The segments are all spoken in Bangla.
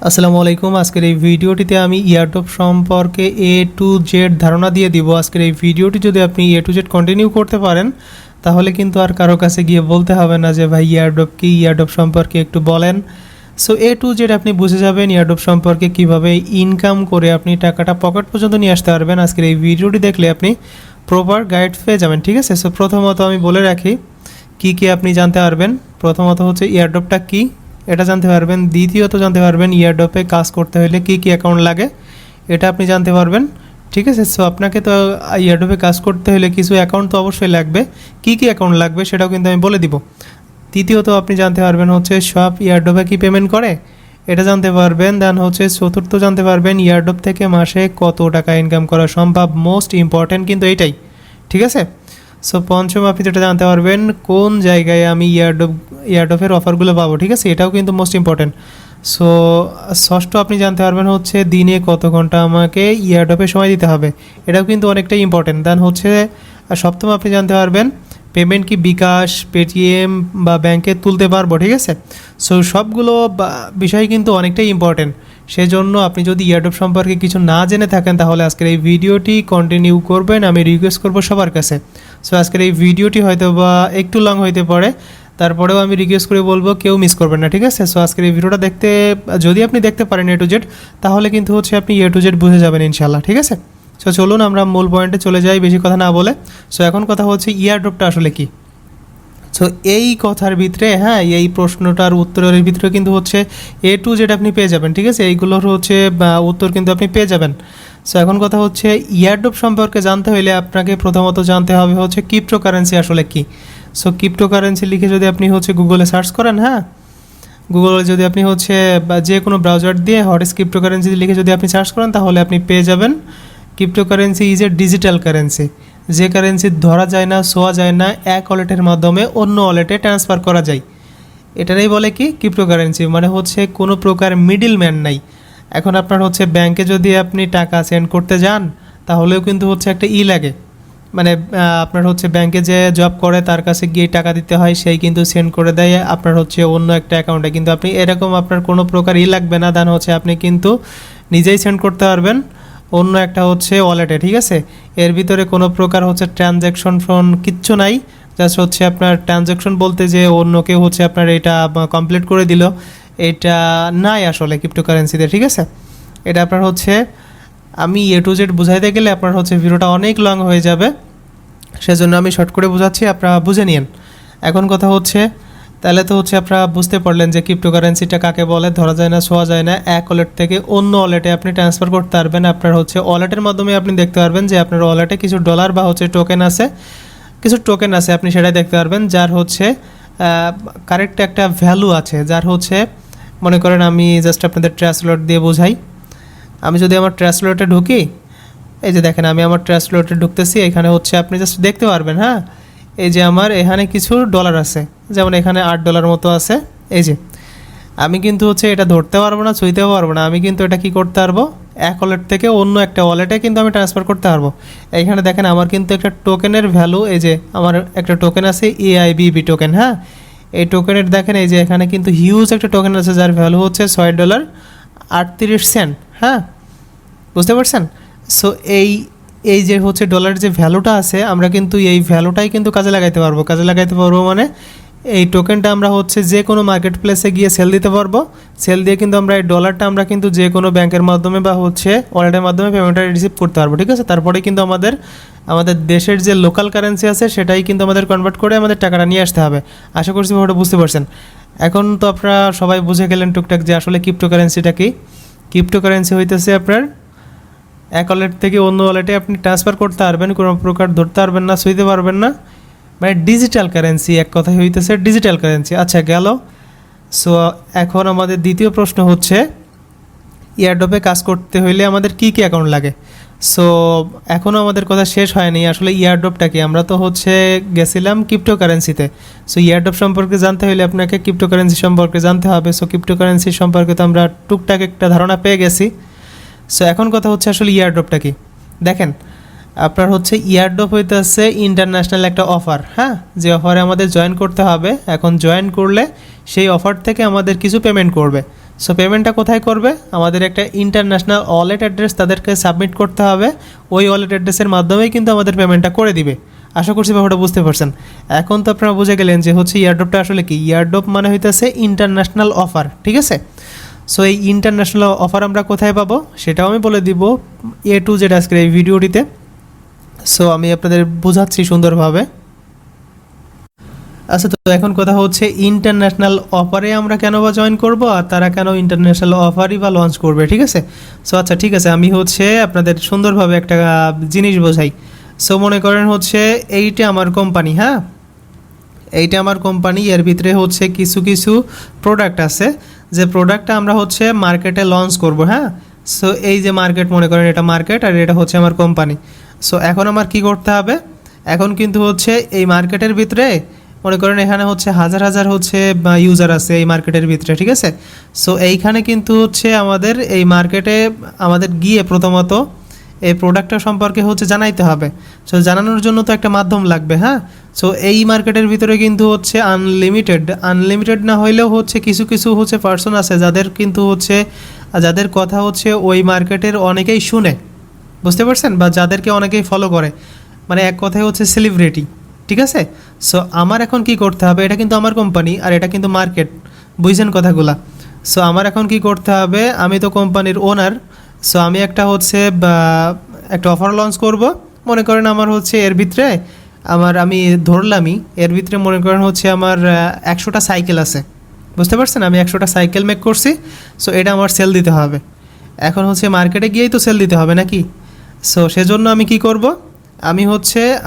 আসসালামু আলাইকুম। আজকের এই ভিডিওটিতে আমি ইয়ারড্রপ সম্পর্কে এ টু জেড ধারণা দিয়ে দিব। আজকের এই ভিডিওটি যদি আপনি এ টু জেড কন্টিনিউ করতে পারেন তাহলে কিন্তু আর কারো কাছে গিয়ে বলতে হবে না যে ভাই ইয়ারড্রপ কি, ইয়ারড্রপ সম্পর্কে একটু বলেন। সো এ টু জেড আপনি বুঝে যাবেন ইয়ারড্রপ সম্পর্কে কিভাবে ইনকাম করে আপনি টাকাটা পকেট পর্যন্ত নিয়ে আসতে পারবেন। আজকের এই ভিডিওটি দেখলে আপনি প্রপার গাইড পেয়ে যাবেন, ঠিক আছে। সো প্রথমত আমি বলে রাখি কি কি আপনি জানতে পারবেন। প্রথমত হচ্ছে ইয়ারড্রপটা কি এটা জানতে পারবেন। দ্বিতীয়ত জানতে পারবেন ইয়ারড্রপে কাজ করতে হলে কি কি অ্যাকাউন্ট লাগে এটা আপনি জানতে পারবেন, ঠিক আছে। সো আপনাকে তো ইয়ারড্রপে কাজ করতে হলে কিছু অ্যাকাউন্ট তো অবশ্যই লাগবে, কি কি অ্যাকাউন্ট লাগবে সেটাও কিন্তু আমি বলে দিব। তৃতীয়ত আপনি জানতে পারবেন হচ্ছে সব ইয়ারড্রপে কি পেমেন্ট করে এটা জানতে পারবেন। দেন হচ্ছে চতুর্থ জানতে পারবেন ইয়ারড্রপ থেকে মাসে কত টাকা ইনকাম করা সম্ভব। মোস্ট ইম্পর্ট্যান্ট কিন্তু এইটাই, ঠিক আছে। সো পঞ্চম আপনি যেটা জানতে পারবেন কোন জায়গায় আমি ইয়ারড্রপের অফারগুলো পাবো, ঠিক আছে, এটাও কিন্তু মোস্ট ইম্পর্ট্যান্ট। সো ষষ্ঠ আপনি জানতে পারবেন হচ্ছে দিনে কত ঘন্টা আমাকে ইয়ারড্রপে সময় দিতে হবে, এটাও কিন্তু অনেকটাই ইম্পর্ট্যান্ট। দেন হচ্ছে সপ্তম আপনি জানতে পারবেন পেমেন্ট কি বিকাশ, পেটিএম বা ব্যাংকে তুলতে পারবো, ঠিক আছে। সো সবগুলো বিষয় কিন্তু অনেকটাই ইম্পর্ট্যান্ট। সেজন্য আপনি যদি ইয়ারড্রপ সম্পর্কে কিছু না জেনে থাকেন তাহলে আজকের এই ভিডিওটি কন্টিনিউ করবেন, আমি রিকোয়েস্ট করব সবার কাছে। সো আজকের এই ভিডিওটি হয়তো বা একটু লং হইতে পারে, তারপরেও আমি রিকোয়েস্ট করে বলবো কেউ মিস করবেন না, ঠিক আছে। সো আজকের এই ভিডিওটা দেখতে যদি আপনি দেখতে পারেন এ টু জেড তাহলে কিন্তু হচ্ছে আপনি এ টু জেড বুঝে যাবেন ইনশাল্লাহ, ঠিক আছে। সো চলুন আমরা মূল পয়েন্টে চলে যাই বেশি কথা না বলে। সো এখন কথা হচ্ছে ইয়ারড্রপটা আসলে কি। সো এই কথার ভিতরে এই প্রশ্নটার উত্তরের ভিতরে কিন্তু হচ্ছে এ টু জেড আপনি পেয়ে যাবেন, ঠিক আছে। এইগুলোর হচ্ছে উত্তর কিন্তু আপনি পেয়ে যাবেন। সো এখন কথা হচ্ছে ইয়ারড্রপ সম্পর্কে জানতে হলে আপনাকে প্রথমত জানতে হবে হচ্ছে ক্রিপ্টোকারেন্সি আসলে কি। সো ক্রিপ্টোকারেন্সি লিখে যদি আপনি হচ্ছে গুগলে সার্চ করেন, গুগলে যদি আপনি হচ্ছে যে কোনো ব্রাউজার দিয়ে হট ইজ ক্রিপ্টোকারেন্সি লিখে যদি আপনি সার্চ করেন তাহলে আপনি পেয়ে যাবেন cryptocurrency is a digital currency, যে কারেন্সি ধরা যায় না, ছোঁয়া যায় না, এক ওয়ালেটের মাধ্যমে অন্য ওয়ালেটে ট্রান্সফার করা যায়। এটারই বলে কি ক্রিপ্টোকারেন্সি, মানে হচ্ছে কোনো প্রকার মিডল ম্যান নাই। এখন আপনার হচ্ছে ব্যাংকে যদি আপনি টাকা সেন্ড করতে যান তাহলেও কিন্তু হচ্ছে একটা লাগে, মানে আপনার হচ্ছে ব্যাংকে যে জব করে তার কাছে গিয়ে টাকা দিতে হয়, সেই কিন্তু সেন্ড করে দেয় আপনার হচ্ছে অন্য একটা অ্যাকাউন্টে। কিন্তু আপনি এরকম আপনার কোনো প্রকার লাগবে না, দেন হচ্ছে আপনি কিন্তু নিজেই সেন্ড করতে পারবেন অন্য একটা হচ্ছে ওয়ালেটে, ঠিক আছে। এর ভিতরে কোনো প্রকার হচ্ছে ট্রানজ্যাকশন ফোন কিচ্ছু নাই, জাস্ট হচ্ছে আপনার ট্রানজ্যাকশন বলতে যে অন্য কেউ হচ্ছে আপনার এটা কমপ্লিট করে দিল, এটা নাই আসলে ক্রিপ্টোকারেন্সিতে, ঠিক আছে। এটা আপনার হচ্ছে আমি এ টু জেড বুঝাইতে গেলে আপনার হচ্ছে ভিডিওটা অনেক লং হয়ে যাবে, সেজন্য আমি শর্ট করে বোঝাচ্ছি, আপনারা বুঝে নিন। এখন কথা হচ্ছে তাহলে তো হচ্ছে আপনারা বুঝতে পারলেন যে ক্রিপ্টোকারেন্সিটা কাকে বলে, ধরা যায় না, ছোঁয়া যায় না, এক ওয়ালেট থেকে অন্য ওয়ালেটে আপনি ট্রান্সফার করতে পারবেন। আপনার হচ্ছে ওয়ালেটের মাধ্যমে আপনি দেখতে পারবেন যে আপনার ওয়ালেটে কিছু ডলার বা হচ্ছে টোকেন আছে, আপনি সেটাই দেখতে পারবেন যার হচ্ছে কারেক্ট একটা ভ্যালু আছে, যার হচ্ছে মনে করেন আমি জাস্ট আপনাদের ট্রান্সলেট দিয়ে বোঝাই। আমি যদি আমার ট্রান্সলেটে ঢুকি, এই যে দেখেন আমি আমার ট্রান্সলেটে ঢুকতেছি, এখানে হচ্ছে আপনি জাস্ট দেখতে পারবেন এই যে আমার এখানে কিছু ডলার আছে, যেমন এখানে $8 মতো আছে। এই যে আমি কিন্তু হচ্ছে এটা ধরতে পারবো না, ছুঁইতেও পারবো না, আমি কিন্তু এটা কি করতে পারবো, এক ওয়ালেট থেকে অন্য একটা ওয়ালেটে কিন্তু আমি ট্রান্সফার করতে পারবো। এইখানে দেখেন আমার কিন্তু একটা টোকেনের ভ্যালু, এই যে আমার একটা টোকেন আছে AIBB টোকেন, এই টোকেনের দেখেন এই যে এখানে কিন্তু হিউজ একটা টোকেন আছে যার ভ্যালু হচ্ছে $6.38, বুঝতে পারছেন। সো এই যে হচ্ছে ডলারের যে ভ্যালুটা আছে আমরা কিন্তু এই ভ্যালুটাই কিন্তু কাজে লাগাইতে পারবো মানে এই টোকেনটা আমরা হচ্ছে যে কোনো মার্কেট প্লেসে গিয়ে সেল দিতে পারবো। সেল দিয়ে কিন্তু আমরা এই ডলারটা আমরা কিন্তু যে কোনো ব্যাংকের মাধ্যমে বা হচ্ছে ওয়ালেটের মাধ্যমে পেমেন্টটা রিসিভ করতে পারবো, ঠিক আছে। তারপরে কিন্তু আমাদের দেশের যে লোকাল কারেন্সি আছে সেটাই কিন্তু আমাদের কনভার্ট করে আমাদের টাকাটা নিয়ে আসতে হবে। আশা করছি ওটা বুঝতে পারছেন। এখন তো আপনারা সবাই বুঝে গেলেন টুকটাক যে আসলে ক্রিপ্টোকারেন্সিটা কি। ক্রিপ্টোকারেন্সি হইতেছে আপনার এক ওয়ালেট থেকে অন্য ওয়ালেটে আপনি ট্রান্সফার করতে পারবেন, কোনো প্রকার ধরতে পারবেন না, ছুঁইতে পারবেন না, মানে ডিজিটাল কারেন্সি, এক কথায় হইতেছে ডিজিটাল কারেন্সি। আচ্ছা গেল। সো এখন আমাদের দ্বিতীয় প্রশ্ন হচ্ছে ইয়ারড্রপে কাজ করতে হইলে আমাদের কি কি অ্যাকাউন্ট লাগে। সো এখনও আমাদের কথা শেষ হয়নি, আসলে ইয়ারড্রপটা কি। আমরা তো হচ্ছে গেছিলাম ক্রিপ্টোকারেন্সিতে। সো ইয়ারড্রপ সম্পর্কে জানতে হলে আপনাকে ক্রিপ্টোকারেন্সি সম্পর্কে জানতে হবে। সো ক্রিপ্টোকারেন্সি সম্পর্কে তো আমরা টুকটাক একটা ধারণা পেয়ে গেছি। সো এখন কথা হচ্ছে আসলে ইয়ারড্রপটা কি। দেখেন আপনার হচ্ছে ইয়ারড্রপ হইতেছে ইন্টারন্যাশনাল একটা অফার, যে অফারে আমাদের জয়েন করতে হবে। এখন জয়েন করলে সেই অফার থেকে আমাদের কিছু পেমেন্ট করবে। সো পেমেন্টটা কোথায় করবে? আমাদের একটা ইন্টারন্যাশনাল ওয়ালেট অ্যাড্রেস তাদেরকে সাবমিট করতে হবে, ওই ওয়ালেট অ্যাড্রেসের মাধ্যমেই কিন্তু আমাদের পেমেন্টটা করে দিবে। আশা করছি ব্যাপারটা বুঝতে পারছেন। এখন তো আপনারা বুঝে গেলেন যে হচ্ছে ইয়ারড্রপটা আসলে কি। ইয়ারড্রপ মানে হইতেছে ইন্টারন্যাশনাল অফার, ঠিক আছে? সো এই ইন্টারন্যাশনাল অফার আমরা কোথায় পাবো সেটাও আমি বলে দিব A to Z আজকের এই ভিডিওটিতে। সো আমি আপনাদের বোঝাচ্ছি সুন্দরভাবে। আচ্ছা, তো এখন কথা হচ্ছে ইন্টারন্যাশনাল অফারে আমরা কেন বা জয়েন করব, আর তারা কেন ইন্টারন্যাশনাল অফারই বা লঞ্চ করবে, ঠিক আছে? সো আচ্ছা ঠিক আছে, আমি হচ্ছে আপনাদের সুন্দরভাবে একটা জিনিস বোঝাই। সো মনে করেন হচ্ছে এইটা আমার কোম্পানি, হ্যাঁ, এইটা আমার কোম্পানি। এর ভিতরে হচ্ছে কিছু কিছু প্রোডাক্ট আছে, যে প্রোডাক্টটা আমরা হচ্ছে মার্কেটে লঞ্চ করব, হ্যাঁ। সো এই যে মার্কেট, মনে করেন এটা মার্কেট আর এটা হচ্ছে আমার কোম্পানি। সো এখন আমার কি করতে হবে? এখন কিন্তু হচ্ছে এই মার্কেটের ভিতরে মনে করেন এখানে হচ্ছে হাজার হাজার হচ্ছে ইউজার আছে এই মার্কেটের ভিতরে, ঠিক আছে? সো এইখানে কিন্তু হচ্ছে আমাদের এই মার্কেটে আমাদের গিয়ে প্রথমত এই প্রোডাক্টটা সম্পর্কে হচ্ছে জানাইতে হবে। সো জানানোর জন্য তো একটা মাধ্যম লাগবে, হ্যাঁ। সো এই মার্কেটের ভিতরে কিন্তু হচ্ছে আনলিমিটেড না হইলেও হচ্ছে কিছু কিছু হচ্ছে পার্সন আছে যাদের কিন্তু হচ্ছে যাদের কথা হচ্ছে ওই মার্কেটের অনেকেই শুনে, বুঝতে পারছেন, বা যাদেরকে অনেকেই ফলো করে, মানে এক কথায় হচ্ছে সেলিব্রিটি, ঠিক আছে? সো আমার এখন কি করতে হবে? এটা কিন্তু আমার কোম্পানি আর এটা কিন্তু মার্কেট, বুঝছেন কথাগুলা? সো আমার এখন কি করতে হবে? আমি তো কোম্পানির ওনার। সো আমি একটা হচ্ছে একটা অফার লঞ্চ করব। মনে করেন আমার হচ্ছে এর ভিতরে আমি ধরলামই এর ভিতরে মনে করেন হচ্ছে আমার 100টা সাইকেল আছে, বুঝতে পারছেন? আমি 100টা সাইকেল মেক করছি। সো এটা আমার সেল দিতে হবে। এখন হচ্ছে মার্কেটে গিয়েই তো সেল দিতে হবে নাকি? সো সেজন্য আমি কি করব?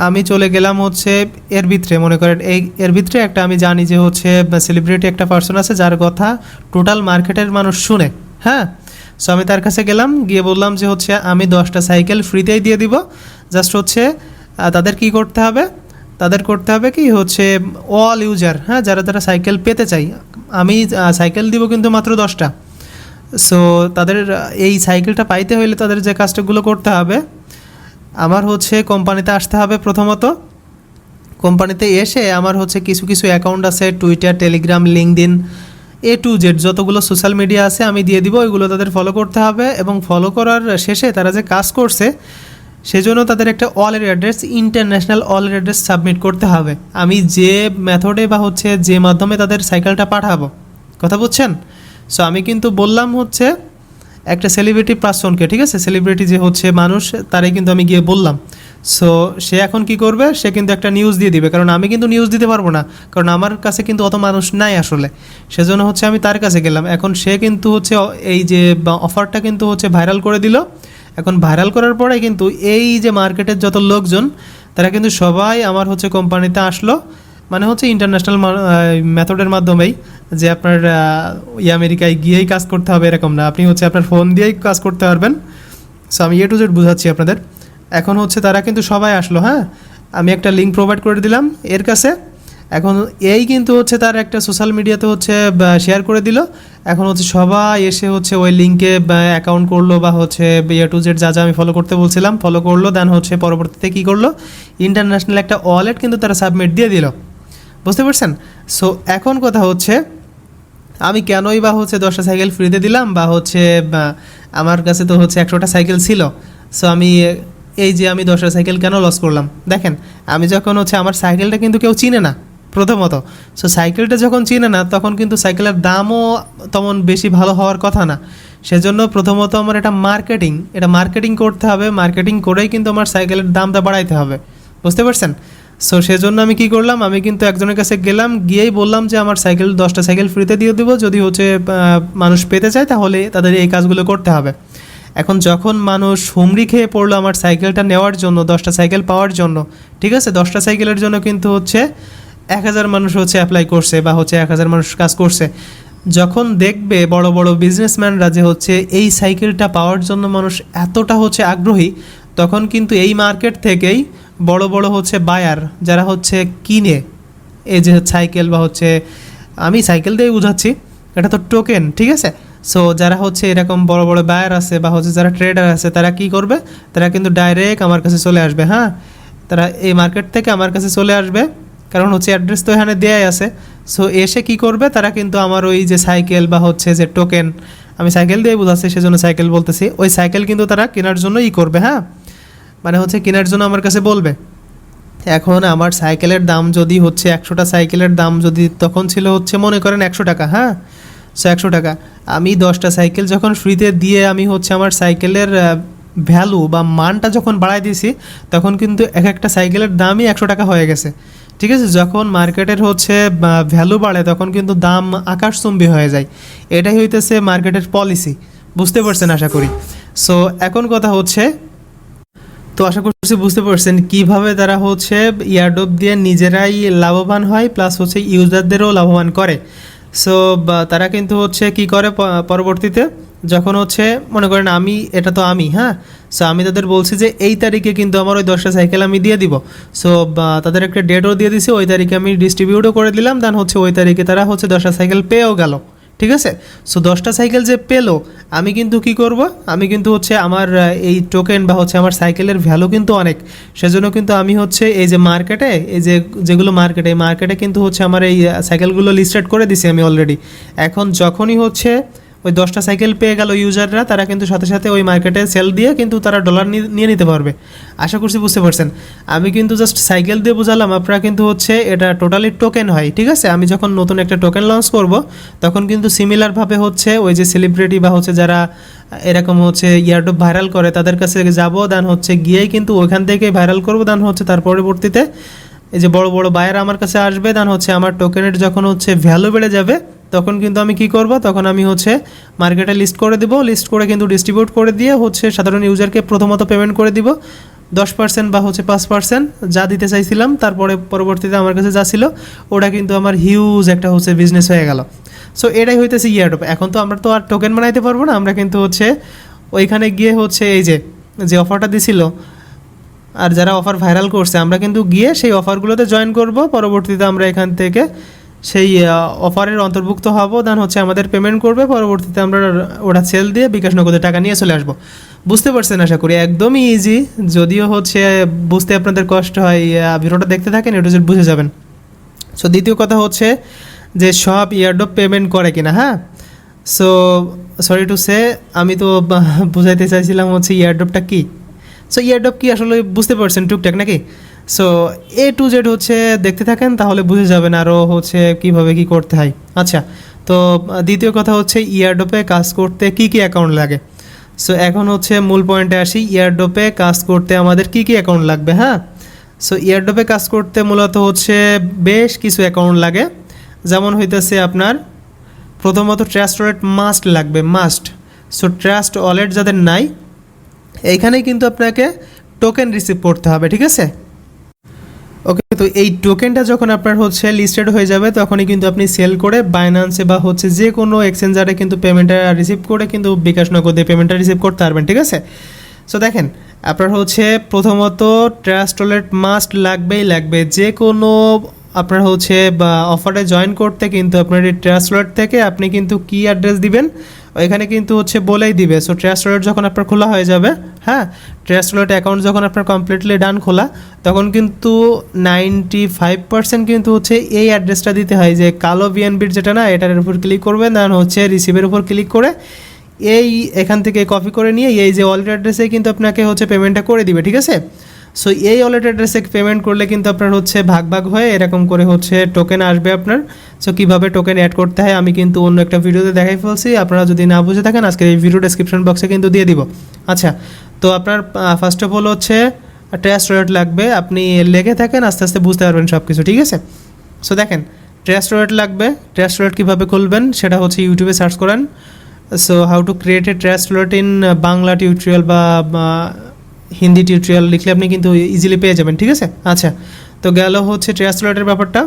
আমি চলে গেলাম হচ্ছে এর ভিতরে, মনে করেন এর ভিতরে একটা আমি জানি যে হচ্ছে সেলিব্রিটি একটা পার্সন আছে যার কথা টোটাল মার্কেটের মানুষ শুনে, হ্যাঁ। সো আমি তার কাছে গেলাম, গিয়ে বললাম যে হচ্ছে আমি 10টা সাইকেল ফ্রিতেই দিয়ে দিব। জাস্ট হচ্ছে তাদের কি করতে হবে? তাদের করতে হবে কি হচ্ছে অল ইউজার, হ্যাঁ, যারা যারা সাইকেল পেতে চাই, আমি সাইকেল দিব কিন্তু মাত্র 10টা। সো তাদের এই সাইকেলটা পাইতে হইলে তাদের যে কাজটাগুলো করতে হবে, আমার হচ্ছে কোম্পানিতে আসতে হবে। প্রথমত কোম্পানিতে এসে আমার হচ্ছে কিছু কিছু অ্যাকাউন্ট আছে, Twitter, Telegram, LinkedIn, A to Z যতগুলো সোশ্যাল মিডিয়া আছে আমি দিয়ে দিব, ওইগুলো তাদের ফলো করতে হবে। এবং ফলো করার শেষে তারা যে কাজ করছে সেজন্য তাদের একটা wallet address, international wallet address submit করতে হবে। আমি যে মেথডে বা হচ্ছে যে মাধ্যমে তাদের সাইকেলটা পাঠাবো, কথা বুঝছেন? সো আমি কিন্তু বললাম হচ্ছে একটা সেলিব্রিটি পার্সনকে, ঠিক আছে, সেলিব্রিটি যে হচ্ছে মানুষ, তারাই কিন্তু আমি গিয়ে বললাম। সো সে এখন কি করবে? সে কিন্তু একটা নিউজ দিয়ে দিবে, কারণ আমি কিন্তু নিউজ দিতে পারবো না, কারণ আমার কাছে কিন্তু অত মানুষ নাই আসলে। সেজন্য হচ্ছে আমি তার কাছে গেলাম। এখন সে কিন্তু হচ্ছে এই যে অফারটা কিন্তু হচ্ছে ভাইরাল করে দিল। এখন ভাইরাল করার পরে কিন্তু এই যে মার্কেটের যত লোকজন তারা কিন্তু সবাই আমার হচ্ছে কোম্পানিতে আসলো, মানে হচ্ছে ইন্টারন্যাশনাল মেথডের মাধ্যমেই, যে আপনার আমেরিকায় গিয়েই কাজ করতে হবে এরকম না, আপনি হচ্ছে আপনার ফোন দিয়েই কাজ করতে পারবেন। সো আমি A to Z বুঝাচ্ছি আপনাদের। এখন হচ্ছে তারা কিন্তু সবাই আসলো, হ্যাঁ, আমি একটা লিঙ্ক প্রোভাইড করে দিলাম এর কাছে। এখন এই কিন্তু হচ্ছে তার একটা সোশ্যাল মিডিয়াতে হচ্ছে শেয়ার করে দিল। এখন হচ্ছে সবাই এসে হচ্ছে ওই লিঙ্কে অ্যাকাউন্ট করলো, বা হচ্ছে A to Z যা যা আমি ফলো করতে বলছিলাম ফলো করলো। দেন হচ্ছে পরবর্তীতে কী করলো? ইন্টারন্যাশনাল একটা ওয়ালেট কিন্তু তারা সাবমিট দিয়ে দিল, বুঝতে পারছেন? সো এখন কথা হচ্ছে আমি কেনই বা হচ্ছে 10টা সাইকেল ফ্রিতে দিলাম, বা হচ্ছে আমার কাছে তো হচ্ছে 100টা সাইকেল ছিল। সো আমি এই যে আমি 10টা সাইকেল কেন লস করলাম? দেখেন, আমি যখন হচ্ছে আমার সাইকেলটা কিন্তু কেউ চিনে না প্রথমত। সো সাইকেলটা যখন চিনে না তখন কিন্তু সাইকেলের দামও তেমন বেশি ভালো হওয়ার কথা না। সেজন্য প্রথমত আমার এটা মার্কেটিং করতে হবে। মার্কেটিং করেই কিন্তু আমার সাইকেলের দামটা বাড়াইতে হবে, বুঝতে পারছেন? সো সেজন্য আমি কি করলাম? আমি কিন্তু একজনের কাছে গেলাম, গিয়েই বললাম যে আমার 10টা সাইকেল ফ্রিতে দিয়ে দেবো, যদি হচ্ছে মানুষ পেতে চায় তাহলে তাদের এই কাজগুলো করতে হবে। এখন যখন মানুষ হুমড়ি খেয়ে পড়লো আমার সাইকেলটা নেওয়ার জন্য, 10টা সাইকেল পাওয়ার জন্য, ঠিক আছে, 10টা সাইকেলের জন্য কিন্তু হচ্ছে 1000 মানুষ হচ্ছে অ্যাপ্লাই করছে, বা হচ্ছে 1000 মানুষ কাজ করছে। যখন দেখবে বড় বড় বিজনেসম্যানরা যে হচ্ছে এই সাইকেলটা পাওয়ার জন্য মানুষ এতটা হচ্ছে আগ্রহী, তখন কিন্তু এই মার্কেট থেকেই বড় বড় হচ্ছে বায়ার যারা হচ্ছে কিনে এই যে সাইকেল, বা হচ্ছে আমি সাইকেল দিয়ে বুঝাচ্ছি, এটা তো টোকেন, ঠিক আছে। সো যারা হচ্ছে এরকম বড় বড় বায়ার আছে, বা হচ্ছে যারা ট্রেডার আছে, তারা কি করবে? তারা কিন্তু ডাইরেক্ট আমার কাছে চলে আসবে, হ্যাঁ, তারা এই মার্কেট থেকে আমার কাছে চলে আসবে। কারণ হচ্ছে অ্যাড্রেস তো এখানে দেয়াই আছে। সো এসে কি করবে, তারা কিন্তু আমার ওই যে সাইকেল বা হচ্ছে যে টোকেন, আমি সাইকেল দিয়ে বোঝাচ্ছি সেজন্য সাইকেল বলতেছি, ওই সাইকেল কিন্তু তারা কেনার জন্য করবে, হ্যাঁ, মানে হচ্ছে কেনার জন্য আমার কাছে বলবে। এখন আমার সাইকেলের দাম যদি হচ্ছে 100টা সাইকেলের দাম যদি তখন ছিল হচ্ছে মনে করেন 100 টাকা, হ্যাঁ, সো 100 টাকা, আমি 10টা সাইকেল যখন ফ্রিতে দিয়ে আমি হচ্ছে আমার সাইকেলের ভ্যালু বা মানটা যখন বাড়াই দিয়েছি, তখন কিন্তু এক একটা সাইকেলের দামই 100 টাকা হয়ে গেছে। ঠিক আছে, যখন মার্কেটের হচ্ছে ভ্যালু বাড়ে তখন কিন্তু দাম আকাশচুম্বী হয়ে যায়। এটাই হইতেছে মার্কেটের পলিসি। বুঝতে পারছেন আশা করি। সো এখন কথা হচ্ছে, তো আশা করছি বুঝতে পারছেন কিভাবে তারা হচ্ছে ইয়ারড্রপ দিয়ে নিজেরাই লাভবান হয়, প্লাস হচ্ছে ইউজারদেরও লাভবান করে। সো তারা কিন্তু হচ্ছে কি করে পরবর্তীতে যখন হচ্ছে মনে করেন আমি, এটা তো আমি, হ্যাঁ, সো আমি তাদের বলছি যে এই তারিখে কিন্তু আমার ওই 10টা সাইকেল আমি দিয়ে দিব। সো তাদের একটা ডেটও দিয়ে দিছি, ওই তারিখে আমি ডিস্ট্রিবিউটও করে দিলাম, দেন হচ্ছে ওই তারিখে তারা হচ্ছে 10টা সাইকেল পেয়েও গেল। ঠিক আছে, সো 10টা সাইকেল যে পেলো, আমি কিন্তু কি করব, আমি কিন্তু হচ্ছে আমার এই টোকেন বা হচ্ছে আমার সাইকেলের ভ্যালু কিন্তু অনেক, সেজন্য কিন্তু আমি হচ্ছে এই যে মার্কেটে, এই যে যেগুলো মার্কেটে, এই মার্কেটে কিন্তু হচ্ছে আমার এই সাইকেলগুলো লিস্টেড করে দিছি আমি অলরেডি। এখন যখনই হচ্ছে ওই 10টা সাইকেল পেয়ে গেল ইউজাররা, তারা কিন্তু সাথে সাথে ওই মার্কেটে সেল দিয়ে কিন্তু তারা ডলার নিয়ে নিতে পারবে। আশা করছি বুঝতে পারছেন। আমি কিন্তু জাস্ট সাইকেল দিয়ে বোঝালাম, আপনারা কিন্তু হচ্ছে এটা টোটালি টোকেন হয়। ঠিক আছে, আমি যখন নতুন একটা টোকেন লঞ্চ করব, তখন কিন্তু সিমিলারভাবে হচ্ছে ওই যে সেলিব্রিটি বা হচ্ছে যারা এরকম হচ্ছে ইয়ারড্রপ ভাইরাল করে তাদের কাছে যাব, দেন হচ্ছে গিয়েই কিন্তু ওইখান থেকেই ভাইরাল করবো, দেন হচ্ছে তার পরবর্তীতে এই যে বড় বড় বায়ার আমার কাছে আসবে, দেন হচ্ছে আমার টোকেনের যখন হচ্ছে ভ্যালু বেড়ে যাবে, তখন কিন্তু আমি কি করব, তখন আমি হচ্ছে মার্কেটে লিস্ট করে দিব, লিস্ট করে কিন্তু ডিস্ট্রিবিউট করে দিয়ে হচ্ছে সাধারণ ইউজারকে প্রথমত পেমেন্ট করে দিব 10% বা হচ্ছে 5% যা দিতে চাইছিলাম, তারপরে পরবর্তীতে আমার কাছে যা ছিল ওটা কিন্তু আমার হিউজ একটা হচ্ছে বিজনেস হয়ে গেল। সো এটাই হইতেছে ইয়ারড্রপ। এখন তো আমরা তো আর টোকেন বানাইতে পারবো না, আমরা কিন্তু হচ্ছে ওইখানে গিয়ে হচ্ছে এই যে অফারটা দিছিল আর যারা অফার ভাইরাল করছে, আমরা কিন্তু গিয়ে সেই অফারগুলোতে জয়েন করব, পরবর্তীতে আমরা এখান থেকে সেই অফারের অন্তর্ভুক্ত হব, দেন হচ্ছে আমাদের পেমেন্ট করবে, পরবর্তীতে আমরা ওটা সেল দিয়ে বিকাশ নগদে টাকা নিয়ে চলে আসবো। বুঝতে পারছেন আশা করি, একদমই ইজি। যদিও হচ্ছে বুঝতে আপনাদের কষ্ট হয়, ভিডিওটা দেখতে থাকেন, এটা বুঝে যাবেন। সো দ্বিতীয় কথা হচ্ছে যে সব ইয়ারড্রপ পেমেন্ট করে কিনা, হ্যাঁ। সো সরি টু সে, আমি তো বুঝাইতে চাইছিলাম হচ্ছে ইয়ারড্রপটা কী। সো ইয়ারড্রপ কি আসলে বুঝতে পারছেন টুকটাক নাকি? সো A to Z হচ্ছে দেখতে থাকেন, তাহলে বুঝে যাবেন আরও হচ্ছে কীভাবে কী করতে হয়। আচ্ছা, তো দ্বিতীয় কথা হচ্ছে ইয়ারড্রপে কাজ করতে কি কি অ্যাকাউন্ট লাগে। সো এখন হচ্ছে মূল পয়েন্টে আসি, ইয়ারড্রপে কাজ করতে আমাদের কি কি অ্যাকাউন্ট লাগবে, হ্যাঁ। সো ইয়ারড্রপে কাজ করতে মূলত হচ্ছে বেশ কিছু অ্যাকাউন্ট লাগে। যেমন হইতেছে আপনার প্রথমত ট্রাস্ট ওয়ালেট মাস্ট লাগবে, মাস্ট। সো ট্রাস্ট ওয়ালেট যাদের নাই, এইখানেই কিন্তু আপনাকে টোকেন রিসিভ করতে হবে। ঠিক আছে, ওকে। তো এই টোকেনটা যখন আপনার হচ্ছে লিস্টেড হয়ে যাবে, তখনই কিন্তু আপনি সেল করে বাইন্যান্সে বা হচ্ছে যে কোনো এক্সচেঞ্জারে কিন্তু পেমেন্টটা রিসিভ করে কিন্তু বিকাশ নগদে পেমেন্টটা রিসিভ করতে পারবেন। ঠিক আছে, সো দেখেন আপনার হচ্ছে প্রথমত ট্রাস্ট ওয়ালেট মাস্ট লাগবে। যে কোনো আপনার হচ্ছে বা অফারে জয়েন করতে কিন্তু আপনার এই ট্রাস্ট ওয়ালেট থেকে আপনি কিন্তু কি অ্যাড্রেস দিবেন ওইখানে কিন্তু হচ্ছে বলেই দিবে। সো ট্রাস্ট ওয়ালেট যখন আপনার খোলা হয়ে যাবে, হ্যাঁ, ট্রাস্ট ওয়ালেট অ্যাকাউন্ট যখন আপনার কমপ্লিটলি ডান খোলা, তখন কিন্তু 95% কিন্তু হচ্ছে এই অ্যাড্রেসটা দিতে হয়, যে কালো বিএনবির যেটা না, এটার উপর ক্লিক করবেন, দেন হচ্ছে রিসিভের উপর ক্লিক করে এই এখান থেকে কপি করে নিয়ে এই যে ওয়ালেট অ্যাড্রেসে কিন্তু আপনাকে হচ্ছে পেমেন্টটা করে দিবে। ঠিক আছে, সো এই ওয়ালেট অ্যাড্রেসে পেমেন্ট করলে কিন্তু আপনার হচ্ছে ভাগ হয়ে এরকম করে হচ্ছে টোকেন আসবে আপনার। সো কীভাবে টোকেন অ্যাড করতে হয় আমি কিন্তু অন্য একটা ভিডিওতে দেখাই ফেলছি, আপনারা যদি না বুঝে থাকেন আজকের এই ভিডিও ডেসক্রিপশন বক্সে কিন্তু দিয়ে দিব। আচ্ছা, তো আপনার ফার্স্ট অফ অল হচ্ছে ট্রাস্ট ওয়ালেট লাগবে, আপনি লেগে থাকেন, আস্তে আস্তে বুঝতে পারবেন সব কিছু। ঠিক আছে, সো দেখেন ট্রাস্ট ওয়ালেট লাগবে। ট্রাস্ট ওয়ালেট কীভাবে খুলবেন সেটা হচ্ছে ইউটিউবে সার্চ করেন। So how to create a trust wallet in Bangla tutorial বা হিন্দি টিউটোরিয়াল লিখলে আপনি কিন্তু ইজিলি পেয়ে যাবেন। ঠিক আছে, আচ্ছা, তো গেল হচ্ছে ট্রাস্ট ওয়ালেটের ব্যাপারটা।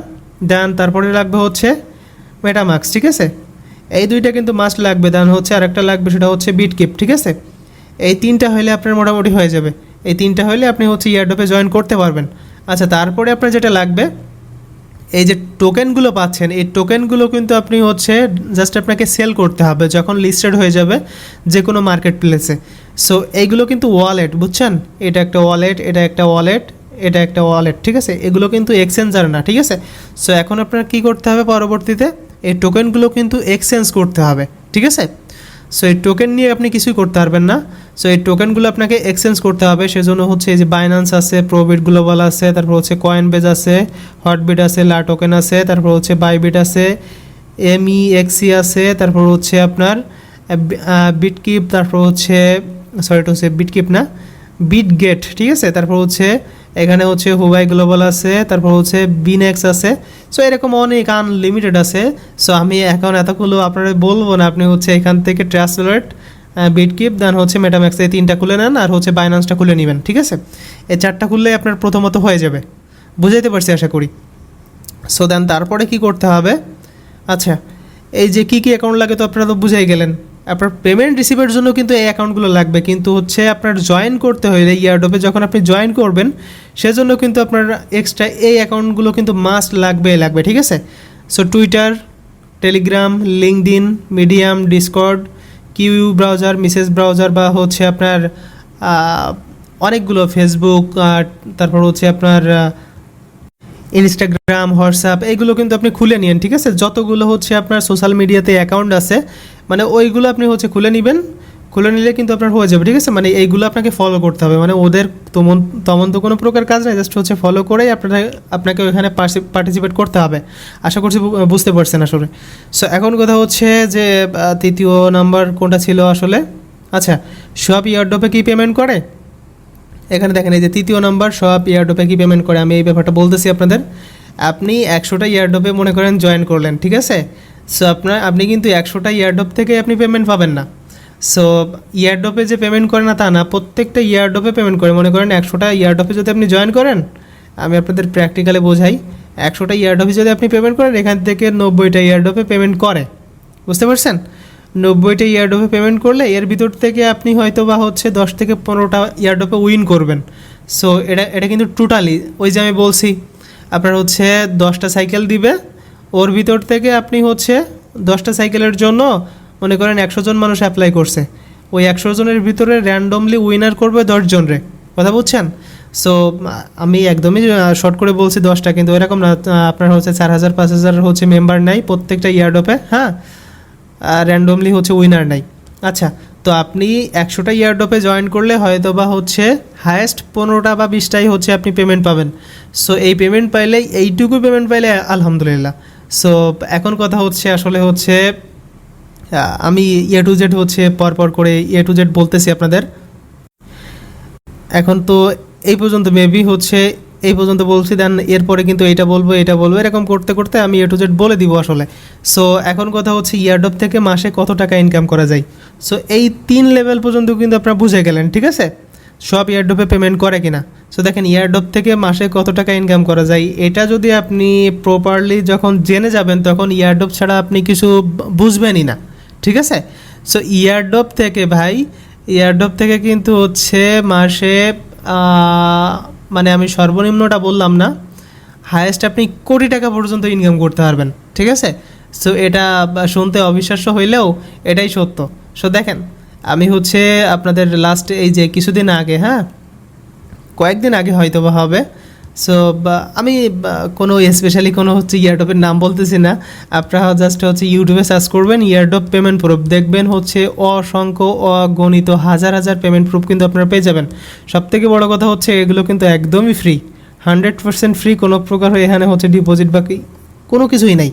দেন তারপরে লাগবে হচ্ছে মেটামাস্ক। ঠিক আছে, এই দুইটা কিন্তু মাস্ট লাগবে। দেন হচ্ছে আরেকটা লাগবে, সেটা হচ্ছে বিটকিপ। ঠিক আছে, এই তিনটা হলে আপনার মোটামুটি হয়ে যাবে। এই তিনটা হলে আপনি হচ্ছে ইয়ারড্রপে জয়েন করতে পারবেন। আচ্ছা, তারপরে আপনার যেটা লাগবে, এই যে টোকেনগুলো পাচ্ছেন, এই টোকেনগুলো কিন্তু আপনি হচ্ছে জাস্ট আপনাকে সেল করতে হবে যখন লিস্টেড হয়ে যাবে যে কোনো মার্কেট প্লেসে। সো এইগুলো কিন্তু ওয়ালেট, বুঝছেন, এটা একটা ওয়ালেট, এটা একটা ওয়ালেট, এটা একটা ওয়ালেট, ঠিক আছে। এগুলো কিন্তু এক্সচেঞ্জার না, ঠিক আছে। সো এখন আপনার কী করতে হবে, পরবর্তীতে এই টোকেনগুলো কিন্তু এক্সচেঞ্জ করতে হবে, ঠিক আছে। সো এই টোকেন নিয়ে আপনি কিছুই করতে পারবেন না। সো এই টোকেনগুলো আপনাকে এক্সচেঞ্জ করতে হবে, সেজন্য হচ্ছে এই যে বাইন্যান্স আছে, প্রোবিট গ্লোবাল আছে, তারপর হচ্ছে কয়েনবেজ আছে, হটবিট আছে, লা টোকেন আছে, তারপর হচ্ছে বাইবিট আছে, MEXC আছে, তারপর হচ্ছে আপনার বিটকিপ, তারপর হচ্ছে এটা হচ্ছে বিটকিপ না, বিটগেট, ঠিক আছে। তারপর হচ্ছে এখানে হচ্ছে হুবাই গ্লোবাল আছে, তারপর হচ্ছে বিনেক্স আছে। সো এরকম অনেক আনলিমিটেড আছে। সো আমি এখন এতগুলো আপনারা বলবো না, আপনি হচ্ছে এখান থেকে ট্রাস্ট ওয়ালেট, বিটকিপ, দেন হচ্ছে মেটাম্যাক্স, এই 3টা খুলে নেন, আর হচ্ছে বাইন্যান্সটা খুলে নেবেন, ঠিক আছে। এই 4টা খুললেই আপনার প্রথমত হয়ে যাবে, বুঝাইতে পারছি আশা করি। সো দেন তারপরে কি করতে হবে, আচ্ছা এই যে কী কী অ্যাকাউন্ট লাগে তো আপনারা তো বুঝাই গেলেন। আপনার পেমেন্ট রিসিভের জন্য কিন্তু এই অ্যাকাউন্টগুলো লাগবে, কিন্তু হচ্ছে আপনার জয়েন করতে হলে ইয়ারডপে যখন আপনি জয়েন করবেন সেজন্য কিন্তু আপনার এক্সট্রা এই অ্যাকাউন্টগুলো কিন্তু মাস্ট লাগবে, ঠিক আছে। So Twitter, Telegram, LinkedIn, Medium, Discord, Q browser, Mises browser, বা হচ্ছে আপনার অনেকগুলো ফেসবুক, তারপর হচ্ছে আপনার ইনস্টাগ্রাম, হোয়াটসঅ্যাপ, এইগুলো কিন্তু আপনি খুলে নিন, ঠিক আছে। যতগুলো হচ্ছে আপনার সোশ্যাল মিডিয়াতে অ্যাকাউন্ট আছে মানে ওইগুলো আপনি হচ্ছে খুলে নেবেন, খুলে নিলে কিন্তু আপনার হয়ে যাবে, ঠিক আছে। মানে এইগুলো আপনাকে ফলো করতে হবে, মানে ওদের তেমন তো কোনো প্রকার কাজ নেই, জাস্ট হচ্ছে ফলো করেই আপনাকে ওইখানে পার্টিসিপেট করতে হবে। আশা করছি বুঝতে পারছেন আসলে। সো এখন কথা হচ্ছে যে 3য় নাম্বার কোনটা ছিল আসলে, আচ্ছা সব ইয়ারডপে কি পেমেন্ট করে, এখানে দেখেন এই যে 3য় নাম্বার, সব ইয়ারডপে কি পেমেন্ট করে। আমি এই ব্যাপারটা বলতেছি আপনাদের। আপনি 100টা ইয়ারডপে মনে করেন জয়েন করলেন, ঠিক আছে। সো আপনি কিন্তু 100টা ইয়ারডপ থেকে আপনি পেমেন্ট পাবেন না। সো ইয়ারডপে যে পেমেন্ট করে না তা না, প্রত্যেকটা ইয়ারডপে পেমেন্ট করে। মনে করেন 100টা ইয়ারডপে যদি আপনি জয়েন করেন, আমি আপনাদের প্র্যাকটিক্যালে বোঝাই, 100টা ইয়ারডপে যদি আপনি পেমেন্ট করেন, এখান থেকে 90টা ইয়ারডপে পেমেন্ট করে, বুঝতে পারছেন। 90টা ইয়ারডপে পেমেন্ট করলে এর ভিতর থেকে আপনি হয়তো বা হচ্ছে 10 থেকে 15টা ইয়ারডপে উইন করবেন। সো এটা কিন্তু টোটালি ওই যে আমি বলছি আপনার হচ্ছে 10টা সাইকেল দিবে, ওর ভিতর থেকে আপনি হচ্ছে 10টা সাইকেলের জন্য মনে করেন 100 জন মানুষ অ্যাপ্লাই করছে, ওই 100 জনের ভিতরে র্যান্ডমলি উইনার করবে 10 জনরে, কথা বুঝছেন। সো আমি একদমই শর্ট করে বলছি 10টা, কিন্তু এরকম না, আপনার হচ্ছে 4000 5000 হচ্ছে মেম্বার নাই প্রত্যেকটা ইয়ারডপে, হ্যাঁ, র্যান্ডমলি হচ্ছে উইনার নাই। আচ্ছা, তো আপনি 100টা ইয়ারডপে জয়েন করলে হয়তো বা হচ্ছে হায়েস্ট 15টা বা 20টাই হচ্ছে আপনি পেমেন্ট পাবেন। সো এই পেমেন্ট পাইলে, এইটুকু পেমেন্ট পাইলে আলহামদুলিল্লাহ। সো এখন কথা হচ্ছে আসলে হচ্ছে আমি A to Z হচ্ছে পরপর করে A to Z বলতেছি আপনাদের। এখন তো এই পর্যন্ত মেবি হচ্ছে এই পর্যন্ত বলছি, দেন এরপরে কিন্তু এটা বলবো এরকম করতে করতে আমি A to Z বলে দিব আসলে। সো এখন কথা হচ্ছে ইয়ারডপ থেকে মাসে কত টাকা ইনকাম করা যায়। সো এই 3 লেভেল পর্যন্ত কিন্তু আপনারা বুঝে গেলেন, ঠিক আছে, সব ইয়ারডপে পেমেন্ট করে কিনা। সো দেখেন ইয়ারডপ থেকে মাসে কত টাকা ইনকাম করা যায়, এটা যদি আপনি প্রপারলি যখন জেনে যাবেন তখন ইয়ারডপ ছাড়া আপনি কিছু বুঝবেনই না, ঠিক আছে। সো ইয়ারডপ থেকে কিন্তু হচ্ছে মাসে মানে আমি সর্বনিম্নটা বললাম না, হায়েস্ট আপনি কোটি টাকা পর্যন্ত ইনকাম করতে পারবেন, ঠিক আছে। সো এটা শুনতে অবিশ্বাস্য হইলেও এটাই সত্য। সো দেখেন আমি হচ্ছে আপনাদের লাস্ট এই যে কিছুদিন আগে, হ্যাঁ কয়েকদিন আগে হয়তো বা হবে, সো আমি কোনো স্পেশালি কোনো হচ্ছে ইয়ারডপের নাম বলতেছি না, আপনারা জাস্ট হচ্ছে ইউটিউবে সার্চ করবেন ইয়ারডপ পেমেন্ট প্রুফ, দেখবেন হচ্ছে অসংখ্য অগণিত হাজার হাজার পেমেন্ট প্রুফ কিন্তু আপনারা পেয়ে যাবেন। সবথেকে বড় কথা হচ্ছে এগুলো কিন্তু একদমই ফ্রি, 100% ফ্রি, কোনো প্রকার এখানে হচ্ছে ডিপোজিট বা কোনো কিছুই নাই,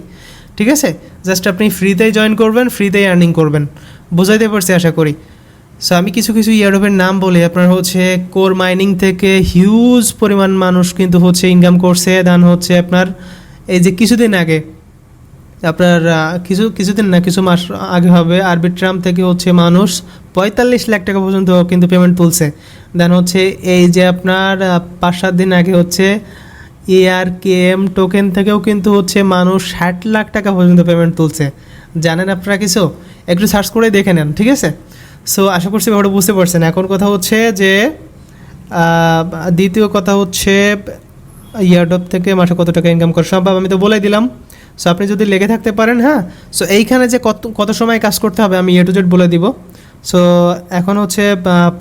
ঠিক আছে। জাস্ট আপনি ফ্রিতেই জয়েন করবেন, ফ্রিতেই আর্নিং করবেন, বোঝাইতে পারছি আশা করি। সো আমি কিছু ইয়ারডপের নাম বলি, আপনার হচ্ছে কোর মাইনিং থেকে হিউজ পরিমাণ মানুষ কিন্তু হচ্ছে ইনকাম করছে। দেন হচ্ছে আপনার এই যে কিছুদিন আগে, আপনার কিছু মাস আগে হবে, আরবিট্রাম থেকে হচ্ছে মানুষ 45 লাখ টাকা পর্যন্ত কিন্তু পেমেন্ট তুলছে। দেন হচ্ছে এই যে আপনার 5-7 দিন আগে হচ্ছে ARKM টোকেন থেকেও কিন্তু হচ্ছে মানুষ 60 লাখ টাকা পর্যন্ত পেমেন্ট তুলছে। জানেন আপনারা কিছু, একটু সার্চ করে দেখে নেন, ঠিক আছে। সো আশা করছি ব্যাপারটা বুঝতে পারছেন। এখন কথা হচ্ছে যে দ্বিতীয় কথা হচ্ছে ইয়ারডপ থেকে মাসে কত টাকা ইনকাম করা সম্ভব, আমি তো বলে দিলাম। সো আপনি যদি লেগে থাকতে পারেন, হ্যাঁ, সো এইখানে যে কত সময় কাজ করতে হবে আমি A to Z বলে দিব। সো এখন হচ্ছে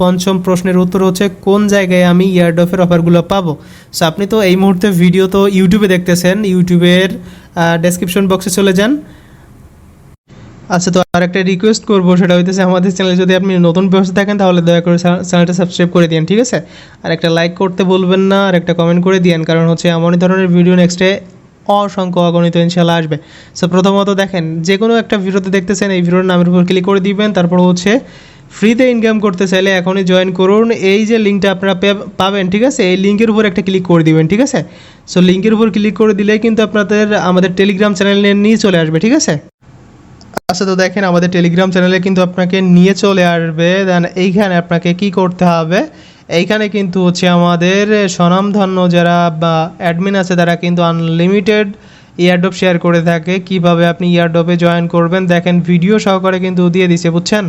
পঞ্চম প্রশ্নের উত্তর হচ্ছে কোন জায়গায় আমি ইয়ারড্রপের অফারগুলো পাবো। সো আপনি তো এই মুহূর্তে ভিডিও তো ইউটিউবে দেখতেছেন, ইউটিউবের ডেসক্রিপশন বক্সে চলে যান। আচ্ছা, তো আরেকটা রিকোয়েস্ট করবো, সেটা হইতেছে আমাদের চ্যানেলে যদি আপনি নতুন ব্যবস্থা থাকেন তাহলে দয়া করে চ্যানেলটা সাবস্ক্রাইব করে দিন, ঠিক আছে। আর একটা লাইক করতে বলবেন না, আর একটা কমেন্ট করে দিন, কারণ হচ্ছে এমনই ধরনের ভিডিও নেক্সটে অসংখ্য অগণিত ইনশাল্লাহ আসবে। সো প্রথমত দেখেন, যে কোনো একটা ভিডিওতে দেখতেছেন, এই ভিডিওর নামের উপর ক্লিক করে দিবেন, তারপর হচ্ছে ফ্রিতে ইনকাম করতে চাইলে এখনই জয়েন করুন। এই যে লিঙ্কটা আপনারা পাবেন, ঠিক আছে, এই লিঙ্কের উপর একটা ক্লিক করে দিবেন, ঠিক আছে। সো লিঙ্কের উপর ক্লিক করে দিলে কিন্তু আপনাদের আমাদের টেলিগ্রাম চ্যানেলে নিয়ে চলে আসবে, ঠিক আছে। আচ্ছা, তো দেখেন আমাদের টেলিগ্রাম চ্যানেলে কিন্তু আপনাকে নিয়ে চলে আসবে। দেন এইখানে আপনাকে কি করতে হবে, এইখানে কিন্তু হচ্ছে আমাদের স্বনামধন্য যারা বা অ্যাডমিন আছে তারা কিন্তু আনলিমিটেড ইয়ারড্রপ শেয়ার করে থাকে। কিভাবে আপনি ইয়ারড্রপে জয়েন করবেন দেখেন ভিডিও সহকারে কিন্তু দিয়ে দিচ্ছে, বুঝছেন।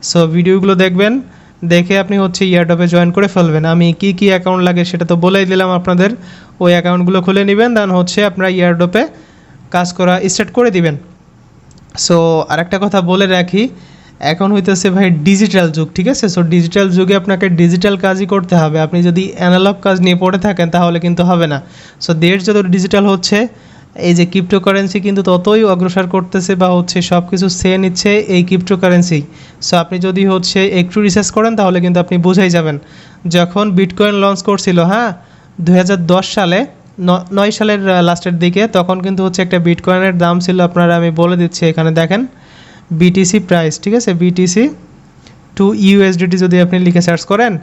সো ভিডিওগুলো দেখবেন, দেখে আপনি হচ্ছে ইয়ারড্রপে জয়েন করে ফেলবেন। আমি কি কি অ্যাকাউন্ট লাগে সেটা তো বলেই দিলাম আপনাদের, ওই অ্যাকাউন্টগুলো খুলে নেবেন, দেন হচ্ছে আপনারা ইয়ারড্রপে কাজ করা স্টার্ট করে দিবেন। সো আরেকটা কথা বলে রাখি, এখন হইতেছে ভাই ডিজিটাল যুগ, ঠিক আছে। সো ডিজিটাল যুগে আপনাকে ডিজিটাল কাজই করতে হবে। আপনি যদি অ্যানালগ কাজ নিয়ে পড়ে থাকেন তাহলে কিন্তু হবে না। সো দেশ যত ডিজিটাল হচ্ছে, এই যে ক্রিপ্টোকারেন্সি কিন্তু ততই অগ্রসর করতেছে বা হচ্ছে সব কিছু সে নিচ্ছে এই ক্রিপ্টোকারেন্সি। সো আপনি যদি হচ্ছে একটু রিসার্চ করেন তাহলে কিন্তু আপনি বুঝেই যাবেন। যখন বিটকয়েন লঞ্চ করছিল, হ্যাঁ, 2010 সালে, 9 সালের লাস্টের দিকে, তখন কিন্তু হচ্ছে একটা বিটকয়েনের দাম ছিল আপনারা, আমি বলে দিচ্ছি এখানে দেখেন, বিটিসি প্রাইস, ঠিক আছে, বিটিসি টু ইউএসডিটি যদি আপনি লিখে সার্চ করেন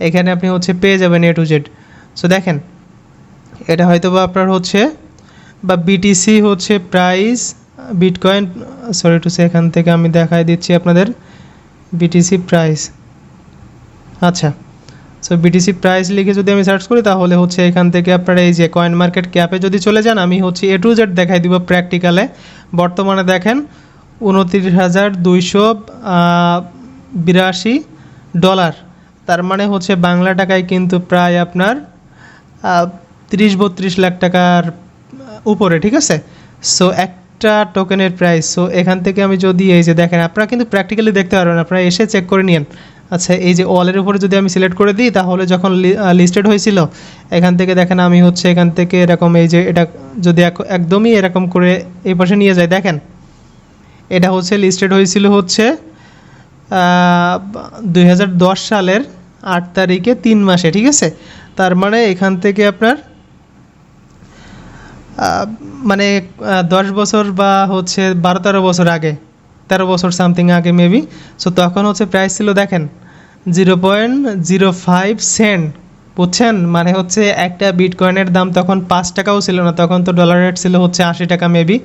এখানে আপনি হচ্ছে পেয়ে যাবেন A to Z। সো দেখেন এটা হয়তো বা আপনার হচ্ছে বা বিটিসি হচ্ছে price bitcoin, sorry to say, এখান থেকে আমি দেখাই দিচ্ছি আপনাদের বিটিসি প্রাইস। আচ্ছা, সো বিটিসি প্রাইস লিখে যদি আমি সার্চ করি তাহলে হচ্ছে এখান থেকে আপনারা এই যে কয়েন মার্কেট ক্যাপে যদি চলে যান, আমি হচ্ছে A to Z দেখাই দিব প্র্যাকটিক্যালে। বর্তমানে দেখেন $29,282, তার মানে হচ্ছে বাংলা টাকায় কিন্তু প্রায় আপনার 30-32 লাখ টাকার উপরে, ঠিক আছে। সো একটা টোকেনের প্রাইস, সো এখান থেকে আমি যদি এই যে দেখেন, আপনারা কিন্তু প্র্যাকটিক্যালি দেখতে পারবেন, আপনারা এসে চেক করে নিন। আচ্ছা, এই যে ওয়ালের উপরে যদি আমি সিলেক্ট করে দিই তাহলে যখন লিস্টেড হয়েছিল এখান থেকে দেখেন, আমি হচ্ছে এখান থেকে এরকম এই যে এটা যদি একদমই এরকম করে এই পাশে নিয়ে যায়, দেখেন এটা হচ্ছে লিস্টেড হয়েছিল হচ্ছে 2010 সালের 8 তারিখে 3 মাসে, ঠিক আছে। তার মানে এখান থেকে আপনার মানে 10 বছর বা হচ্ছে 12-13 বছর আগে, 13 বছর সামথিং আগে মেবি। সো তখন হচ্ছে প্রাইস ছিল দেখেন 0.05 সেন্ট, বুঝছেন। মানে হচ্ছে একটা বিটকয়েনের দাম তখন 5 টাকাও ছিল না, তখন তো ডলার রেট ছিল হচ্ছে 80 টাকা মেবি,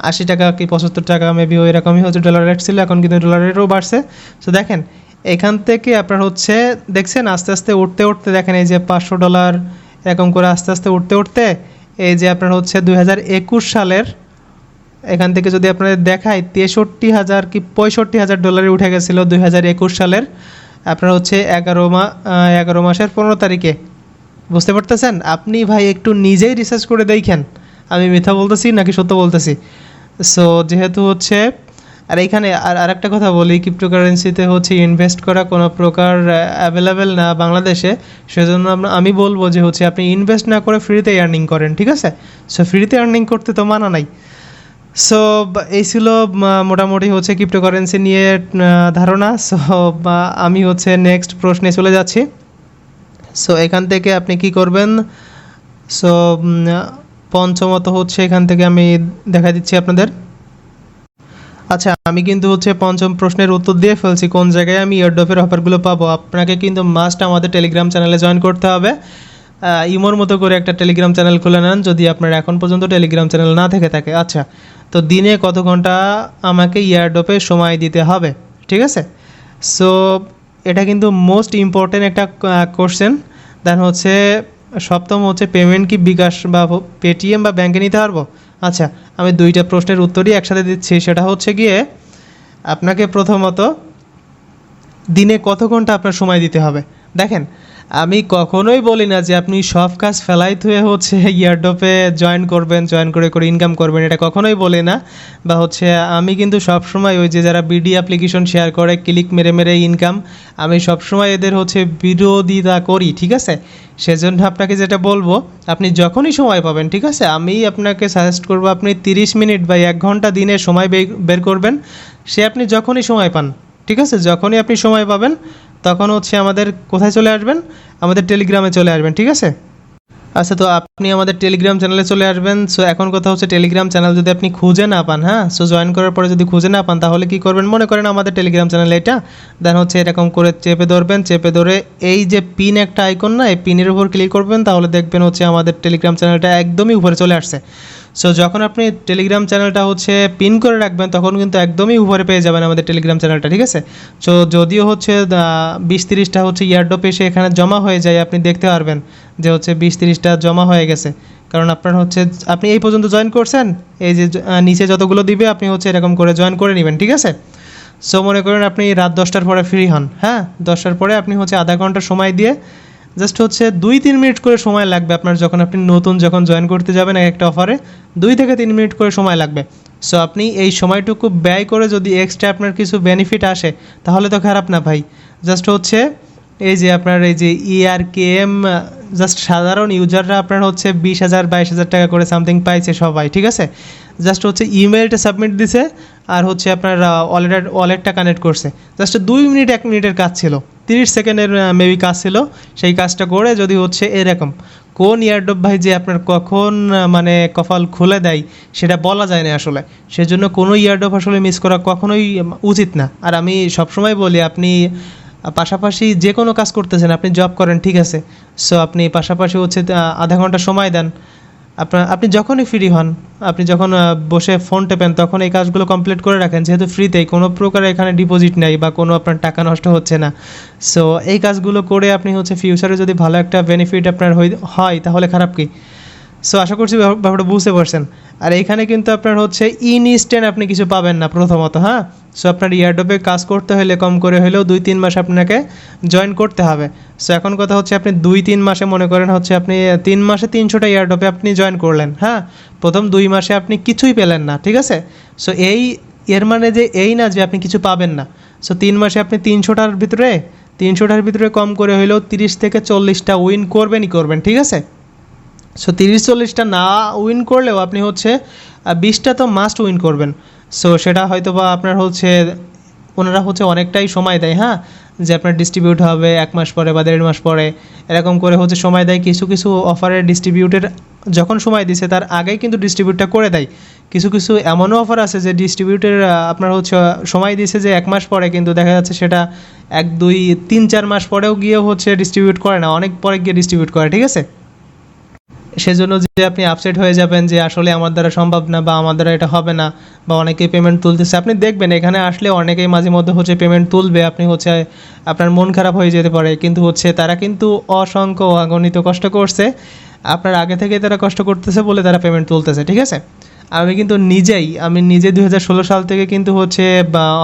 80 টাকা কি 75 টাকা মেবি, ওই রকমই হচ্ছে ডলার রেট ছিল। এখন কিন্তু ডলার রেটও বাড়ছে। সো দেখেন এখান থেকে আপনার হচ্ছে দেখছেন আস্তে আস্তে উঠতে উঠতে, দেখেন এই যে $500 এরকম করে আস্তে আস্তে উঠতে উঠতে এই যে আপনার হচ্ছে 2021 সালের এখান থেকে যদি আপনাদের দেখায় 63,000 কি $65,000 উঠে গেছিলো 2021 সালের আপনার হচ্ছে 11 মাসের 15 তারিখে। বুঝতে পারতেছেন? আপনি ভাই একটু নিজেই রিসার্চ করে দেখেন আমি মিথ্যা বলতেছি নাকি সত্য বলতেছি। সো যেহেতু হচ্ছে আর এইখানে আরেকটা কথা বলি, ক্রিপ্টোকারেন্সিতে হচ্ছে ইনভেস্ট করা কোনো প্রকার অ্যাভেলেবেল না বাংলাদেশে, সেজন্য আমি বলবো যে হচ্ছে আপনি ইনভেস্ট না করে ফ্রিতে আর্নিং করেন, ঠিক আছে। সো ফ্রিতে আর্নিং করতে তো মানা নাই। সো এই ছিল মোটামুটি হচ্ছে ক্রিপ্টোকারেন্সি নিয়ে ধারণা। সো আমি হচ্ছে নেক্সট প্রশ্নে চলে যাচ্ছি। সো এখান থেকে আপনি কি করবেন, সো পঞ্চমত হচ্ছে এখান থেকে আমি দেখা দিচ্ছি আপনাদের। আচ্ছা, আমি কিন্তু হচ্ছে পঞ্চম প্রশ্নের উত্তর দিয়ে ফেলছি, কোন জায়গায় আমি ইয়ারড্রপের অফারগুলো পাবো। আপনাকে কিন্তু মাস্ট আমাদের টেলিগ্রাম চ্যানেলে জয়েন করতে হবে। ইমোর মতো করে একটা টেলিগ্রাম চ্যানেল খুলে নেন যদি আপনার এখন পর্যন্ত টেলিগ্রাম চ্যানেল না থেকে থাকে। আচ্ছা, তো দিনে কত ঘন্টা আমাকে ইয়ারড্রপে সময় দিতে হবে, ঠিক আছে। সো এটা কিন্তু মোস্ট ইম্পর্টেন্ট একটা কোশ্চেন। দেন হচ্ছে সপ্তম হচ্ছে পেমেন্ট কি বিকাশ বা পেটিএম বা ব্যাঙ্কে নিতে পারবো। আচ্ছা, আমি দুইটা প্রশ্নের উত্তরই একসাথে দিচ্ছি। সেটা হচ্ছে গিয়ে আপনাকে প্রথমত দিনে কত ঘন্টা আপনার সময় দিতে হবে, দেখেন, আমি কখনোই বলি না যে আপনি সব কাজ ফেলাই থুয়ে হচ্ছে ইয়ারডপে জয়েন করবেন, জয়েন করে করে ইনকাম করবেন, এটা কখনোই বলি না। বা হচ্ছে আমি কিন্তু সবসময় ওই যে যারা বিডি অ্যাপ্লিকেশন শেয়ার করে ক্লিক মেরে মেরে ইনকাম, আমি সবসময় এদের হচ্ছে বিরোধিতা করি, ঠিক আছে। সেজন্য আপনাকে যেটা বলবো, আপনি যখনই সময় পাবেন, ঠিক আছে, আমি আপনাকে সাজেস্ট করবো আপনি 30 মিনিট বা 1 ঘন্টা দিনে সময় বের করবেন। সে আপনি যখনই সময় পান, ঠিক আছে, যখনই আপনি সময় পাবেন তখন হচ্ছে আমাদের কোথায় চলে আসবেন, আমাদের টেলিগ্রামে চলে আসবেন, ঠিক আছে। আচ্ছা, তো আপনি আমাদের টেলিগ্রাম চ্যানেলে চলে আসবেন। সো এখন কথা হচ্ছে টেলিগ্রাম চ্যানেল যদি আপনি খুঁজে না পান, হ্যাঁ, সো জয়েন করার পরে যদি খুঁজে না পান তাহলে কি করবেন, মনে করেন আমাদের টেলিগ্রাম চ্যানেল এটা, দেন হচ্ছে এরকম করে চেপে ধরবেন, চেপে ধরে এই যে পিন একটা আইকন না, এই পিনের উপর ক্লিক করবেন, তাহলে দেখবেন হচ্ছে আমাদের টেলিগ্রাম চ্যানেলটা একদমই উপরে চলে আসছে। সো যখন আপনি টেলিগ্রাম চ্যানেলটা হচ্ছে পিন করে রাখবেন তখন কিন্তু একদমই উপরে পেয়ে যাবেন আমাদের টেলিগ্রাম চ্যানেলটা, ঠিক আছে। সো যদিও হচ্ছে 20-30টা হচ্ছে ইয়ারড্রপ এসে এখানে জমা হয়ে যায়, আপনি দেখতে পারবেন যে হচ্ছে 20-30টা জমা হয়ে গেছে, কারণ আপনার হচ্ছে আপনি এই পর্যন্ত জয়েন করছেন, এই যে নিচে যতগুলো দিবে আপনি হচ্ছে এরকম করে জয়েন করে নেবেন, ঠিক আছে। সো মনে করেন আপনি রাত 10টার পরে ফ্রি হন, হ্যাঁ, 10টার পরে আপনি হচ্ছে আধা ঘন্টা সময় দিয়ে জাস্ট হচ্ছে 2-3 মিনিট করে সময় লাগবে আপনার, যখন আপনি নতুন যখন জয়েন করতে যাবেন একটা অফারে 2 থেকে 3 মিনিট করে সময় লাগবে। সো আপনি এই সময়টুকু ব্যয় করে যদি এক্সট্রা আপনার কিছু বেনিফিট আসে তাহলে তো খারাপ না ভাই। জাস্ট হচ্ছে এই যে আপনার এই যে ERKM জাস্ট সাধারণ ইউজাররা আপনার হচ্ছে 20,000 22,000 টাকা করে সামথিং পাইছে সবাই, ঠিক আছে। জাস্ট হচ্ছে ইমেলটা সাবমিট দিছে আর হচ্ছে আপনার ওয়ালেটটা কানেক্ট করছে, জাস্ট 2 মিনিট 1 মিনিটের কাজ ছিল, 30 সেকেন্ডের মেবি কাজ ছিল। সেই কাজটা করে যদি হচ্ছে এরকম কোন ইয়ারড্রপ ভাই যে আপনার কখন মানে কপাল খুলে দেয় সেটা বলা যায় না আসলে। সেজন্য কোনো ইয়ারড্রপ আসলে মিস করা কখনোই উচিত না। আর আমি সবসময় বলি আপনি পাশাপাশি যে কোনো কাজ করতেছেন, আপনি জব করেন, ঠিক আছে, সো আপনি পাশাপাশি হচ্ছে আধা ঘন্টা সময় দেন, আপনি যখনই ফ্রি হন, আপনি যখন বসে ফোন টেপেন তখন এই কাজগুলো কমপ্লিট করে রাখেন, যেহেতু ফ্রিতেই কোনো প্রকার এখানে ডিপোজিট নেই বা কোনো আপনার টাকা নষ্ট হচ্ছে না। সো এই কাজগুলো করে আপনি হচ্ছে ফিউচারে যদি ভালো একটা বেনিফিট আপনার হয় তাহলে খারাপ কি। সো আশা করছি ব্যাপারটা বুঝতে পারছেন। আর এইখানে কিন্তু আপনার হচ্ছে ইনস্ট্যান্ট আপনি কিছু পাবেন না প্রথমত, হ্যাঁ। সো আপনার ইয়ারড্রপে কাজ করতে হলে কম করে হলেও 2-3 মাস আপনাকে জয়েন করতে হবে। সো এখন কথা হচ্ছে আপনি 2-3 মাসে মনে করেন হচ্ছে আপনি 3 মাসে 300টা ইয়ারড্রপে আপনি জয়েন করলেন, হ্যাঁ, প্রথম 2 মাসে আপনি কিছুই পেলেন না, ঠিক আছে। সো এর মানে যে এই না যে আপনি কিছু পাবেন না। সো 3 মাসে আপনি 300টার ভিতরে কম করে হলেও 30 থেকে 40টা উইন করবেন, ঠিক আছে। সো 30-40টা না উইন করলেও আপনি হচ্ছে 20টা তো মাস্ট উইন করবেন। সো সেটা হয়তো বা আপনার হচ্ছে ওনারা হচ্ছে অনেকটাই সময় দেয়, হ্যাঁ, যে আপনার ডিস্ট্রিবিউট হবে 1 মাস পরে বা 1.5 মাস পরে, এরকম করে হচ্ছে সময় দেয়। কিছু কিছু অফারের ডিস্ট্রিবিউটের যখন সময় দিছে তার আগেই কিন্তু ডিস্ট্রিবিউটটা করে দেয়। কিছু কিছু এমনও অফার আছে যে ডিস্ট্রিবিউটের আপনার হচ্ছে সময় দিয়েছে যে 1 মাস পরে, কিন্তু দেখা যাচ্ছে সেটা 1-2-3-4 মাস পরেও গিয়ে হচ্ছে ডিস্ট্রিবিউট করে না, অনেক পরে গিয়ে ডিস্ট্রিবিউট করে, ঠিক আছে। সেজন্য যে আপনি আপসেট হয়ে যাবেন যে আসলে আমার দ্বারা সম্ভব না বা আমার দ্বারা এটা হবে না বা অনেকেই পেমেন্ট তুলতেছে, আপনি দেখবেন এখানে আসলে অনেকেই মাঝে মধ্যে হচ্ছে পেমেন্ট তুলবে, আপনি হচ্ছে আপনার মন খারাপ হয়ে যেতে পারে, কিন্তু হচ্ছে তারা কিন্তু অসংখ্য অগণিত কষ্ট করছে, আপনার আগে থেকে তারা কষ্ট করতেছে বলে তারা পেমেন্ট তুলতেছে, ঠিক আছে। আমি কিন্তু আমি নিজে 2016 সাল থেকে কিন্তু হচ্ছে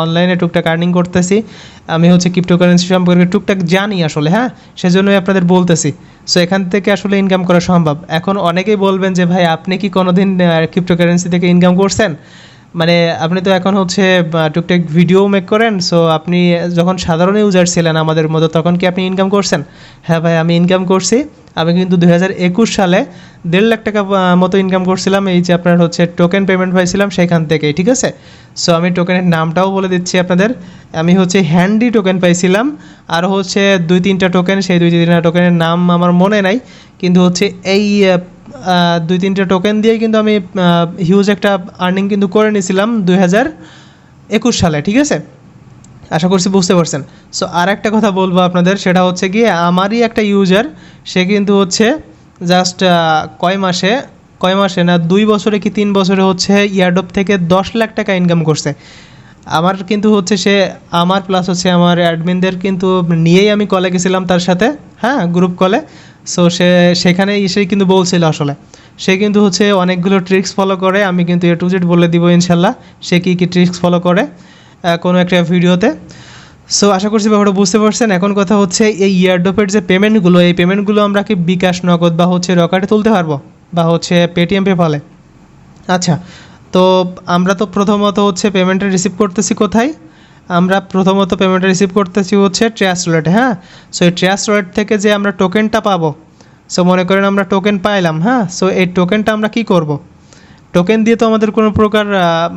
অনলাইনে টুকটাক আর্নিং করতেছি, আমি হচ্ছে ক্রিপ্টোকারেন্সি সম্পর্কে টুকটাক জানি আসলে, হ্যাঁ, সেজন্যই আপনাদের বলতেছি। সো এখান থেকে আসলে ইনকাম করা সম্ভব। এখন অনেকেই বলবেন যে ভাই আপনি কি কোনোদিন ক্রিপ্টোকারেন্সি থেকে ইনকাম করছেন, মানে আপনি তো এখন হচ্ছে টুকটাক ভিডিও মেক করেন, সো আপনি যখন সাধারণ ইউজার ছিলেন আমাদের মতো তখন কি আপনি ইনকাম করছেন? হ্যাঁ ভাই, আমি ইনকাম করছি। আমি কিন্তু 2021 সালে 1.5 লাখ টাকা মতো ইনকাম করছিলাম, এই যে আপনার হচ্ছে টোকেন পেমেন্ট পাইছিলাম সেখান থেকেই, ঠিক আছে। সো আমি টোকেনের নামটাও বলে দিচ্ছি আপনাদের, আমি হচ্ছে হ্যান্ডি টোকেন পাইছিলাম, আর হচ্ছে 2-3টা টোকেন, সেই 2-3টা টোকেনের নাম আমার মনে নাই, কিন্তু হচ্ছে এই 2-3টা টোকেন দিয়েই কিন্তু আমি হিউজ একটা আর্নিং কিন্তু করে নিয়েছিলাম 2021 সালে, ঠিক আছে। আশা করছি বুঝতে পারছেন। সো আর একটা কথা বলবো আপনাদের, সেটা হচ্ছে গিয়ে আমারই একটা ইউজার, সে কিন্তু হচ্ছে জাস্ট কয় মাসে না 2 বছরে কি 3 বছরে হচ্ছে ইয়ারড্রপ থেকে 10 লাখ টাকা ইনকাম করছে। আমার কিন্তু হচ্ছে সে আমার প্লাস হচ্ছে আমার অ্যাডমিনদের কিন্তু নিয়েই আমি কলে গেছিলাম তার সাথে, হ্যাঁ, গ্রুপ কলে। সো সেখানে এসেই কিন্তু বলছিল আসলে সে কিন্তু হচ্ছে অনেকগুলো ট্রিক্স ফলো করে, আমি কিন্তু A to Z বলে দিব ইনশাল্লাহ সে কী কী ট্রিক্স ফলো করে কোনো একটা ভিডিওতে। সো আশা করছি ব্যাপারটা বুঝতে পারছেন। এখন কথা হচ্ছে এই ইয়ারড্রপের যে পেমেন্টগুলো, এই পেমেন্টগুলো আমরা কি বিকাশ, নগদ বা হচ্ছে রকেটে তুলতে পারবো বা হচ্ছে পেটিএম, পেপালে? আচ্ছা, তো আমরা তো প্রথমত হচ্ছে পেমেন্টটা রিসিভ করতেছি কোথায়? আমরা প্রথমত পেমেন্টটা রিসিভ করতেছি হচ্ছে ট্রাস্ট ওয়ালেটে। হ্যাঁ, সো এই ট্রাস্ট ওয়ালেট থেকে যে আমরা টোকেনটা পাবো, সো মনে করেন আমরা টোকেন পাইলাম। হ্যাঁ, সো এই টোকেনটা আমরা কি করব? টোকেন দিয়ে তো আমাদের কোনো প্রকার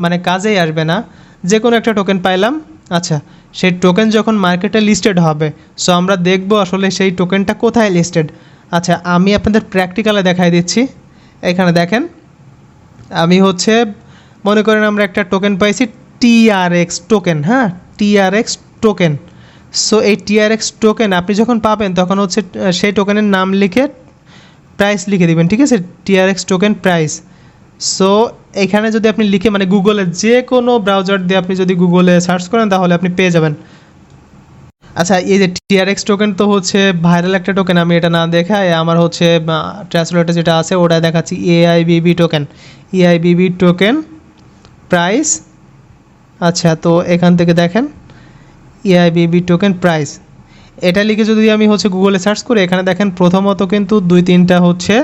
মানে কাজেই আসবে না। যে কোনো একটা টোকেন পাইলাম। আচ্ছা, সেই টোকেন যখন মার্কেটে লিস্টেড হবে, সো আমরা দেখব আসলে সেই টোকেনটা কোথায় লিস্টেড। আচ্ছা, আমি আপনাদের প্র্যাকটিক্যালে দেখাই দিচ্ছি। এখানে দেখেন, আমি হচ্ছে মনে করেন আমরা একটা টোকেন পাইছি টিআরএক্স টোকেন। হ্যাঁ, টিআরএক্স টোকেন। সো এই টিআরএক্স টোকেন আপনি যখন পাবেন তখন হচ্ছে সেই টোকেনের নাম লিখে প্রাইস লিখে দিবেন, ঠিক আছে? TRX token price. সো এখানে যদি আপনি লিখে মানে গুগলে যে কোনো ব্রাউজার দিয়ে আপনি যদি গুগলে সার্চ করেন তাহলে আপনি পেয়ে যাবেন। আচ্ছা, এই যে টিআরএক্স টোকেন তো হচ্ছে ভাইরাল একটা টোকেন, আমি এটা না দেখাই আমার হচ্ছে ট্রান্সলেটে যেটা আছে ওটা দেখাচ্ছি, এআইবিবি টোকেন, এআইবিবি টোকেন প্রাইস। আচ্ছা, তো এখান থেকে দেখেন এআইবিবি টোকেন প্রাইস, এটা লিখে যদি আমি হচ্ছে গুগলে সার্চ করি, এখানে দেখেন প্রথমত কিন্তু 2-3টা হচ্ছে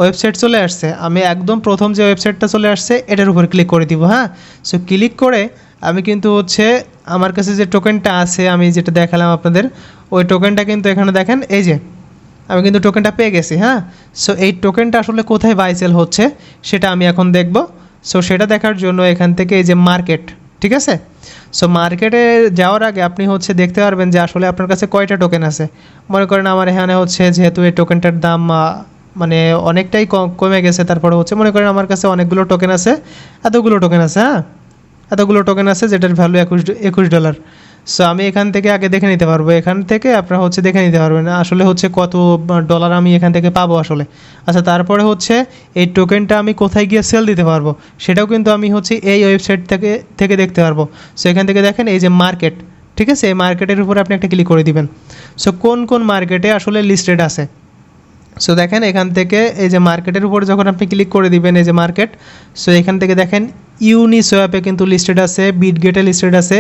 ওয়েবসাইট চলে আসছে। আমি একদম প্রথম যে ওয়েবসাইটটা চলে আসছে এটার উপর ক্লিক করে দিব। হ্যাঁ, সো ক্লিক করে আমি কিন্তু হচ্ছে আমার কাছে যে টোকেনটা আছে, আমি যেটা দেখালাম আপনাদের, ওই টোকেনটা কিন্তু এখানে দেখেন, এই যে আমি কিন্তু টোকেনটা পেয়ে গেছি। হ্যাঁ, সো এই টোকেনটা আসলে কোথায় বাই সেল হচ্ছে সেটা আমি এখন দেখব। সো সেটা দেখার জন্য এখান থেকে এই যে মার্কেট, ঠিক আছে? সো মার্কেটে যাওয়ার আগে আপনি হচ্ছে দেখতে পারবেন যে আসলে আপনার কাছে কয়টা টোকেন আছে। মনে করেন আমার এখানে হচ্ছে যেহেতু এই টোকেনটার দাম মানে অনেকটাই কমে গেছে, তারপরে হচ্ছে মনে করেন আমার কাছে অনেকগুলো টোকেন আছে, এতগুলো টোকেন আছে। হ্যাঁ, এতগুলো টোকেন আছে যেটার ভ্যালু $21। সো আমি এখান থেকে আগে দেখে নিতে পারবো, এখান থেকে আপনারা হচ্ছে দেখে নিতে পারবেন আসলে হচ্ছে কত ডলার আমি এখান থেকে পাবো আসলে। আচ্ছা, তারপরে হচ্ছে এই টোকেনটা আমি কোথায় গিয়ে সেল দিতে পারবো সেটাও কিন্তু আমি হচ্ছে এই ওয়েবসাইট থেকে দেখতে পারবো। সো এখান থেকে দেখেন এই যে মার্কেট, ঠিক আছে? এই মার্কেটের উপরে আপনি একটা ক্লিক করে দিবেন। সো কোন কোন মার্কেটে আসলে লিস্টেড আছে, সো দেখেন এখান থেকে এই যে মার্কেটের উপরে যখন আপনি ক্লিক করে দিবেন, এই যে মার্কেট, সো এখান থেকে দেখেন ইউনিসোয়াপে কিন্তু লিস্টেড আছে, বিটগেটে লিস্টেড আছে,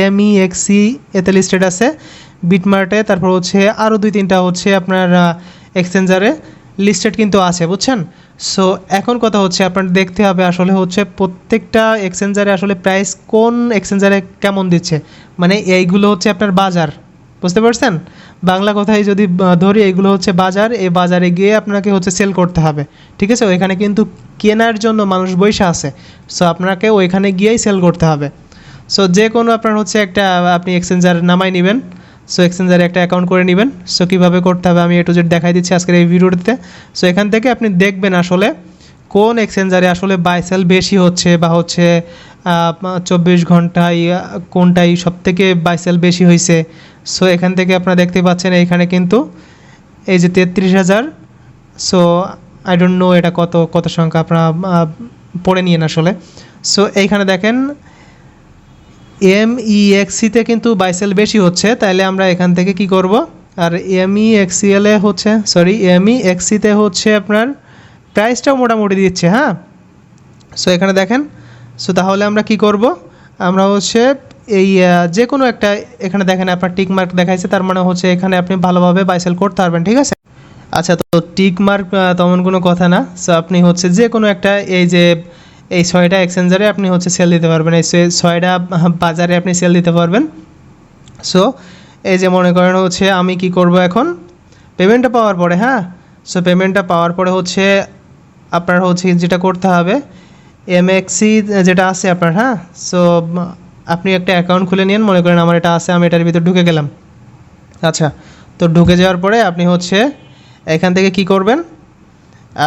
এমইএক্সি এতে লিস্টেড আছে, বিটমার্টে, তারপর হচ্ছে আরও 2-3টা হচ্ছে আপনার এক্সচেঞ্জারে লিস্টেড কিন্তু আছে, বুঝছেন? সো এখন কথা হচ্ছে আপনার দেখতে হবে আসলে হচ্ছে প্রত্যেকটা এক্সচেঞ্জারে আসলে প্রাইস কোন এক্সচেঞ্জারে কেমন দিচ্ছে, মানে এইগুলো হচ্ছে আপনার বাজার, বুঝতে পারছেন? বাংলা কথায় যদি ধরি, এইগুলো হচ্ছে বাজার, এই বাজারে গিয়ে আপনাকে হচ্ছে সেল করতে হবে, ঠিক আছে? ওইখানে কিন্তু কেনার জন্য মানুষ বসে আছে, সো আপনাকে ওইখানে গিয়েই সেল করতে হবে। সো যে কোনো আপনার হচ্ছে একটা আপনি এক্সচেঞ্জার নামাই নেবেন, সো এক্সচেঞ্জারে একটা অ্যাকাউন্ট করে নেবেন। সো কীভাবে করতে হবে আমি A to Z দেখাই দিচ্ছি আজকের এই ভিডিওটিতে। সো এখান থেকে আপনি দেখবেন আসলে কোন এক্সচেঞ্জারে আসলে বাই সেল বেশি হচ্ছে বা হচ্ছে 24 ঘন্টায় কোনটাই সব থেকে বাই সেল বেশি হয়েছে। সো এখান থেকে আপনারা দেখতে পাচ্ছেন এইখানে কিন্তু এই যে 33,000। সো আই ডোন্ট নো এটা কত সংখ্যা, আপনারা পড়ে নিন আসলে। সো এইখানে দেখেন এমইএক্সিতে কিন্তু বাই সেল বেশি হচ্ছে, তাইলে আমরা এখান থেকে কি করব, আর এমইএক্সিএলে হচ্ছে এমইএক্সিতে হচ্ছে আপনার প্রাইসটাও মোটামুটি দিচ্ছে। হ্যাঁ, সো এখানে দেখেন। সো তাহলে আমরা কি করব, আমরা হচ্ছে এই যে কোনো একটা, এখানে দেখেন আপনার টিক মার্ক দেখাইছে, তার মানে হচ্ছে এখানে আপনি ভালোভাবে বাই সেল করতে পারবেন, ঠিক আছে? আচ্ছা, তো টিক মার্ক তেমন কোনো কথা না। সো আপনি হচ্ছে যে কোনো একটা এই যে এই 6টা এক্সচেঞ্জারে আপনি হচ্ছে সেল দিতে পারবেন, এই 6টা বাজারে আপনি সেল দিতে পারবেন। সো এই যে মনে করেন হচ্ছে আমি কি করব এখন পেমেন্টটা পাওয়ার পরে। হ্যাঁ, সো পেমেন্টটা পাওয়ার পরে হচ্ছে আপনার হচ্ছে যেটা করতে হবে, এমএক্সি যেটা আছে আপনার, হ্যাঁ, সো আপনি একটা অ্যাকাউন্ট খুলে নিন, মনে করেন আমার এটা আছে, আমি এটার ভিতরে ঢুকে গেলাম। আচ্ছা, তো ঢুকে যাওয়ার পরে আপনি হচ্ছে এখান থেকে কি করবেন,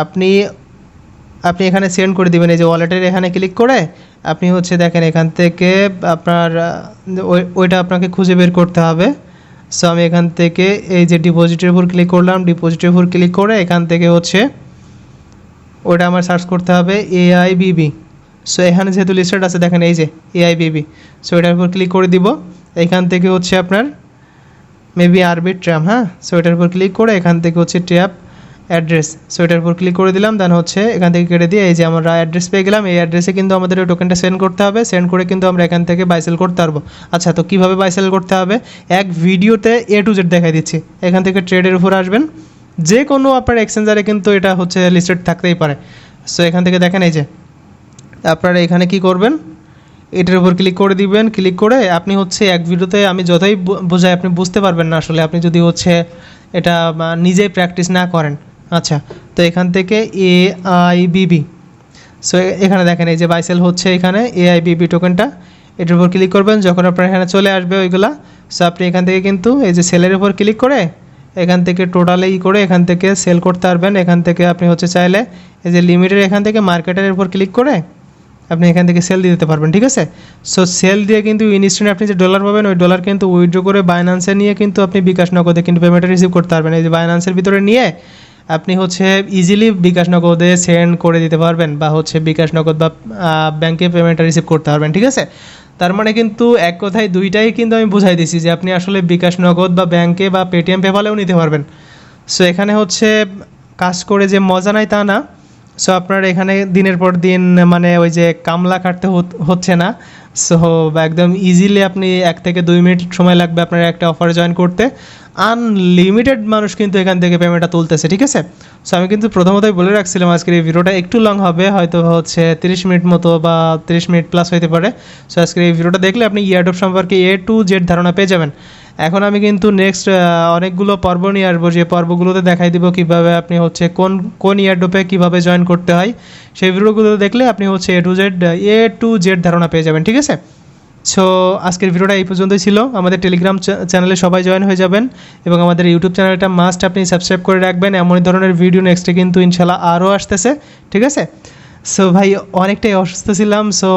আপনি এখানে সেন্ড করে দিবেন, এই যে ওয়ালেটের এখানে ক্লিক করে আপনি হচ্ছে দেখেন এখান থেকে আপনার ওইটা আপনাকে খুঁজে বের করতে হবে। সো আমি এখান থেকে এই যে ডিপোজিটের উপর ক্লিক করলাম, ডিপোজিটের উপর ক্লিক করে এখান থেকে হচ্ছে ওইটা আমার সার্চ করতে হবে এআইবিবি। সো এখানে যেহেতু লিস্টেড আছে দেখেন এই যে এআইবিবি, সো এটার উপর ক্লিক করে দিব। এখান থেকে হচ্ছে আপনার মেবি আরবিট্রাম, হ্যাঁ, সো এটার উপর ক্লিক করে এখান থেকে হচ্ছে ট্যাপ অ্যাড্রেস, সো এটার উপর ক্লিক করে দিলাম। দেন হচ্ছে এখান থেকে কেটে দিয়ে এই যে আমরা অ্যাড্রেস পেয়ে গেলাম। এই অ্যাড্রেসে কিন্তু আমাদের ওই টোকেনটা সেন্ড করতে হবে। সেন্ড করে কিন্তু আমরা এখান থেকে বাই সেল করতে পারবো। আচ্ছা, তো কীভাবে বাই সেল করতে হবে এক ভিডিওতে A to Z দেখাই দিচ্ছি। এখান থেকে ট্রেডের উপর আসবেন, যে কোনো আপনার এক্সচেঞ্জারে কিন্তু এটা হচ্ছে লিস্টেড থাকতেই পারে। সো এখান থেকে দেখেন এই যে আপনারা এখানে কি করবেন, এটার উপর ক্লিক করে দিবেন। ক্লিক করে আপনি হচ্ছে এক ভিডিওতে আমি যতই বোঝাই আপনি বুঝতে পারবেন না আসলে, আপনি যদি হচ্ছে এটা নিজেই প্র্যাকটিস না করেন। আচ্ছা, তো এখান থেকে AIBB, সো এখানে দেখেন এই যে বাই সেল হচ্ছে এখানে AIBB টোকেনটা, এটার উপর ক্লিক করবেন। যখন আপনার এখানে চলে আসবে ওইগুলা, সো আপনি এখান থেকে কিন্তু এই যে সেলের উপর ক্লিক করে এখান থেকে টোটালে করে এখান থেকে সেল করতে পারবেন। এখান থেকে আপনি হচ্ছে চাইলে এই যে লিমিটের এখান থেকে মার্কেটের উপর ক্লিক করে আপনি এখান থেকে সেল দিয়ে দিতে পারবেন, ঠিক আছে। সো সেল দিয়ে কিন্তু ইনস্ট্যান্ট আপনি যে ডলার পাবেন ওই ডলার কিন্তু উইথড্র করে বাইন্যান্সে নিয়ে কিন্তু আপনি বিকাশ নগদে কিন্তু পেমেন্টটা রিসিভ করতে পারবেন। এই যে বাইন্যান্সের ভিতরে নিয়ে আপনি হচ্ছে ইজিলি বিকাশ নগদে সেন্ড করে দিতে পারবেন, বা হচ্ছে বিকাশ নগদ বা ব্যাংকে পেমেন্টটা রিসিভ করতে পারবেন, ঠিক আছে। তার মানে কিন্তু এক কথায় দুইটাই কিন্তু আমি বুঝাই দিছি যে আপনি আসলে বিকাশ নগদ বা ব্যাংকে বা পেটিএম পেপালেও নিতে পারবেন। সো এখানে হচ্ছে কাজ করে যে মজা নাই তা না। সো আপনার এখানে দিনের পর দিন মানে ওই যে কামলা কাটতে হচ্ছে না। সো একদম ইজিলি আপনি 1 থেকে 2 মিনিট সময় লাগবে আপনার একটা অফারে জয়েন করতে। আনলিমিটেড মানুষ কিন্তু এখান থেকে পেমেন্টটা তুলতেছে, ঠিক আছে। সো আমি কিন্তু প্রথমতই বলে রাখছিলাম আজকের এই ভিডিওটা একটু লং হবে, হয়তো হচ্ছে 30 মিনিট মতো বা 30 মিনিট প্লাস হতে পারে। সো আজকের এই ভিডিওটা দেখলে আপনি ইয়ারড্রপ সম্পর্কে A to Z ধারণা পেয়ে যাবেন। এখন আমি কিন্তু নেক্সট অনেকগুলো পর্ব নিয়ে আসবো, যে পর্বগুলোতে দেখাই দিব কীভাবে আপনি হচ্ছে কোন ইয়ারড্রপে কীভাবে জয়েন করতে হয়। সেই ভিডিওগুলো দেখলে আপনি হচ্ছে A to Z ধারণা পেয়ে যাবেন, ঠিক আছে। সো আজকের ভিডিওটা এই পর্যন্তই ছিল। আমাদের টেলিগ্রাম চ্যানেলে সবাই জয়েন হয়ে যাবেন এবং আমাদের ইউটিউব চ্যানেলটা মাস্ট আপনি সাবস্ক্রাইব করে রাখবেন। এমন ধরনের ভিডিও নেক্সটে কিন্তু ইনশাল্লাহ আরও আসতেছে, ঠিক আছে। সো ভাই অনেকটাই অসুস্থ ছিলাম, সো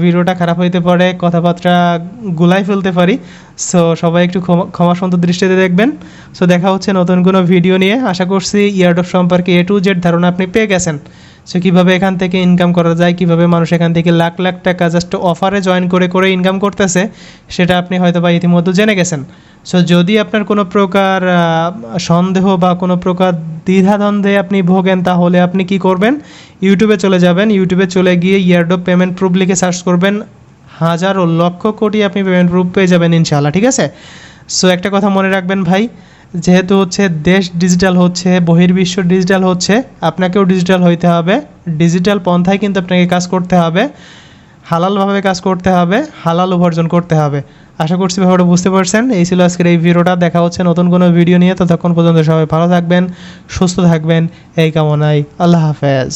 ভিডিওটা খারাপ হইতে পারে, কথাবার্তা গুলাই ফেলতে পারি। সো সবাই একটু ক্ষমা সুন্দর দৃষ্টিতে দেখবেন। সো দেখা হচ্ছে নতুন কোনো ভিডিও নিয়ে। আশা করছি ইয়ারড্রপ সম্পর্কে A to Z ধারণা আপনি পেয়ে গেছেন। সো কীভাবে এখান থেকে ইনকাম করা যায়, কীভাবে মানুষ এখান থেকে লাখ লাখ টাকা জাস্ট অফারে জয়েন করে ইনকাম করতেছে, সেটা আপনি হয়তো বা ইতিমধ্যে জেনে গেছেন। সো যদি আপনার কোনো প্রকার সন্দেহ বা কোনো প্রকার দ্বিধাদ্বন্দ্বে আপনি ভোগেন, তাহলে আপনি কি করবেন, ইউটিউবে চলে যাবেন। ইউটিউবে চলে গিয়ে ইয়ারড্রপ পেমেন্ট প্রুফ লিখে সার্চ করবেন, হাজারো লক্ষ কোটি আপনি পেমেন্ট প্রুফ পেয়ে যাবেন ইনশাআল্লাহ, ঠিক আছে। সো একটা কথা মনে রাখবেন ভাই, যেহেতু হচ্ছে দেশ ডিজিটাল হচ্ছে, বহির্বিশ্ব ডিজিটাল হচ্ছে, আপনাকেও ডিজিটাল হইতে হবে। ডিজিটাল পন্থায় কিন্তু আপনাকে কাজ করতে হবে, হালালভাবে কাজ করতে হবে, হালাল উপার্জন করতে হবে। আশা করছি ব্যাপারটা বুঝতে পারছেন। এই ছিল আজকের এই ভিডিওটা। দেখা হচ্ছে নতুন কোনো ভিডিও নিয়ে। ততক্ষণ পর্যন্ত সবাই ভালো থাকবেন, সুস্থ থাকবেন, এই কামনায়। আল্লাহ হাফেজ।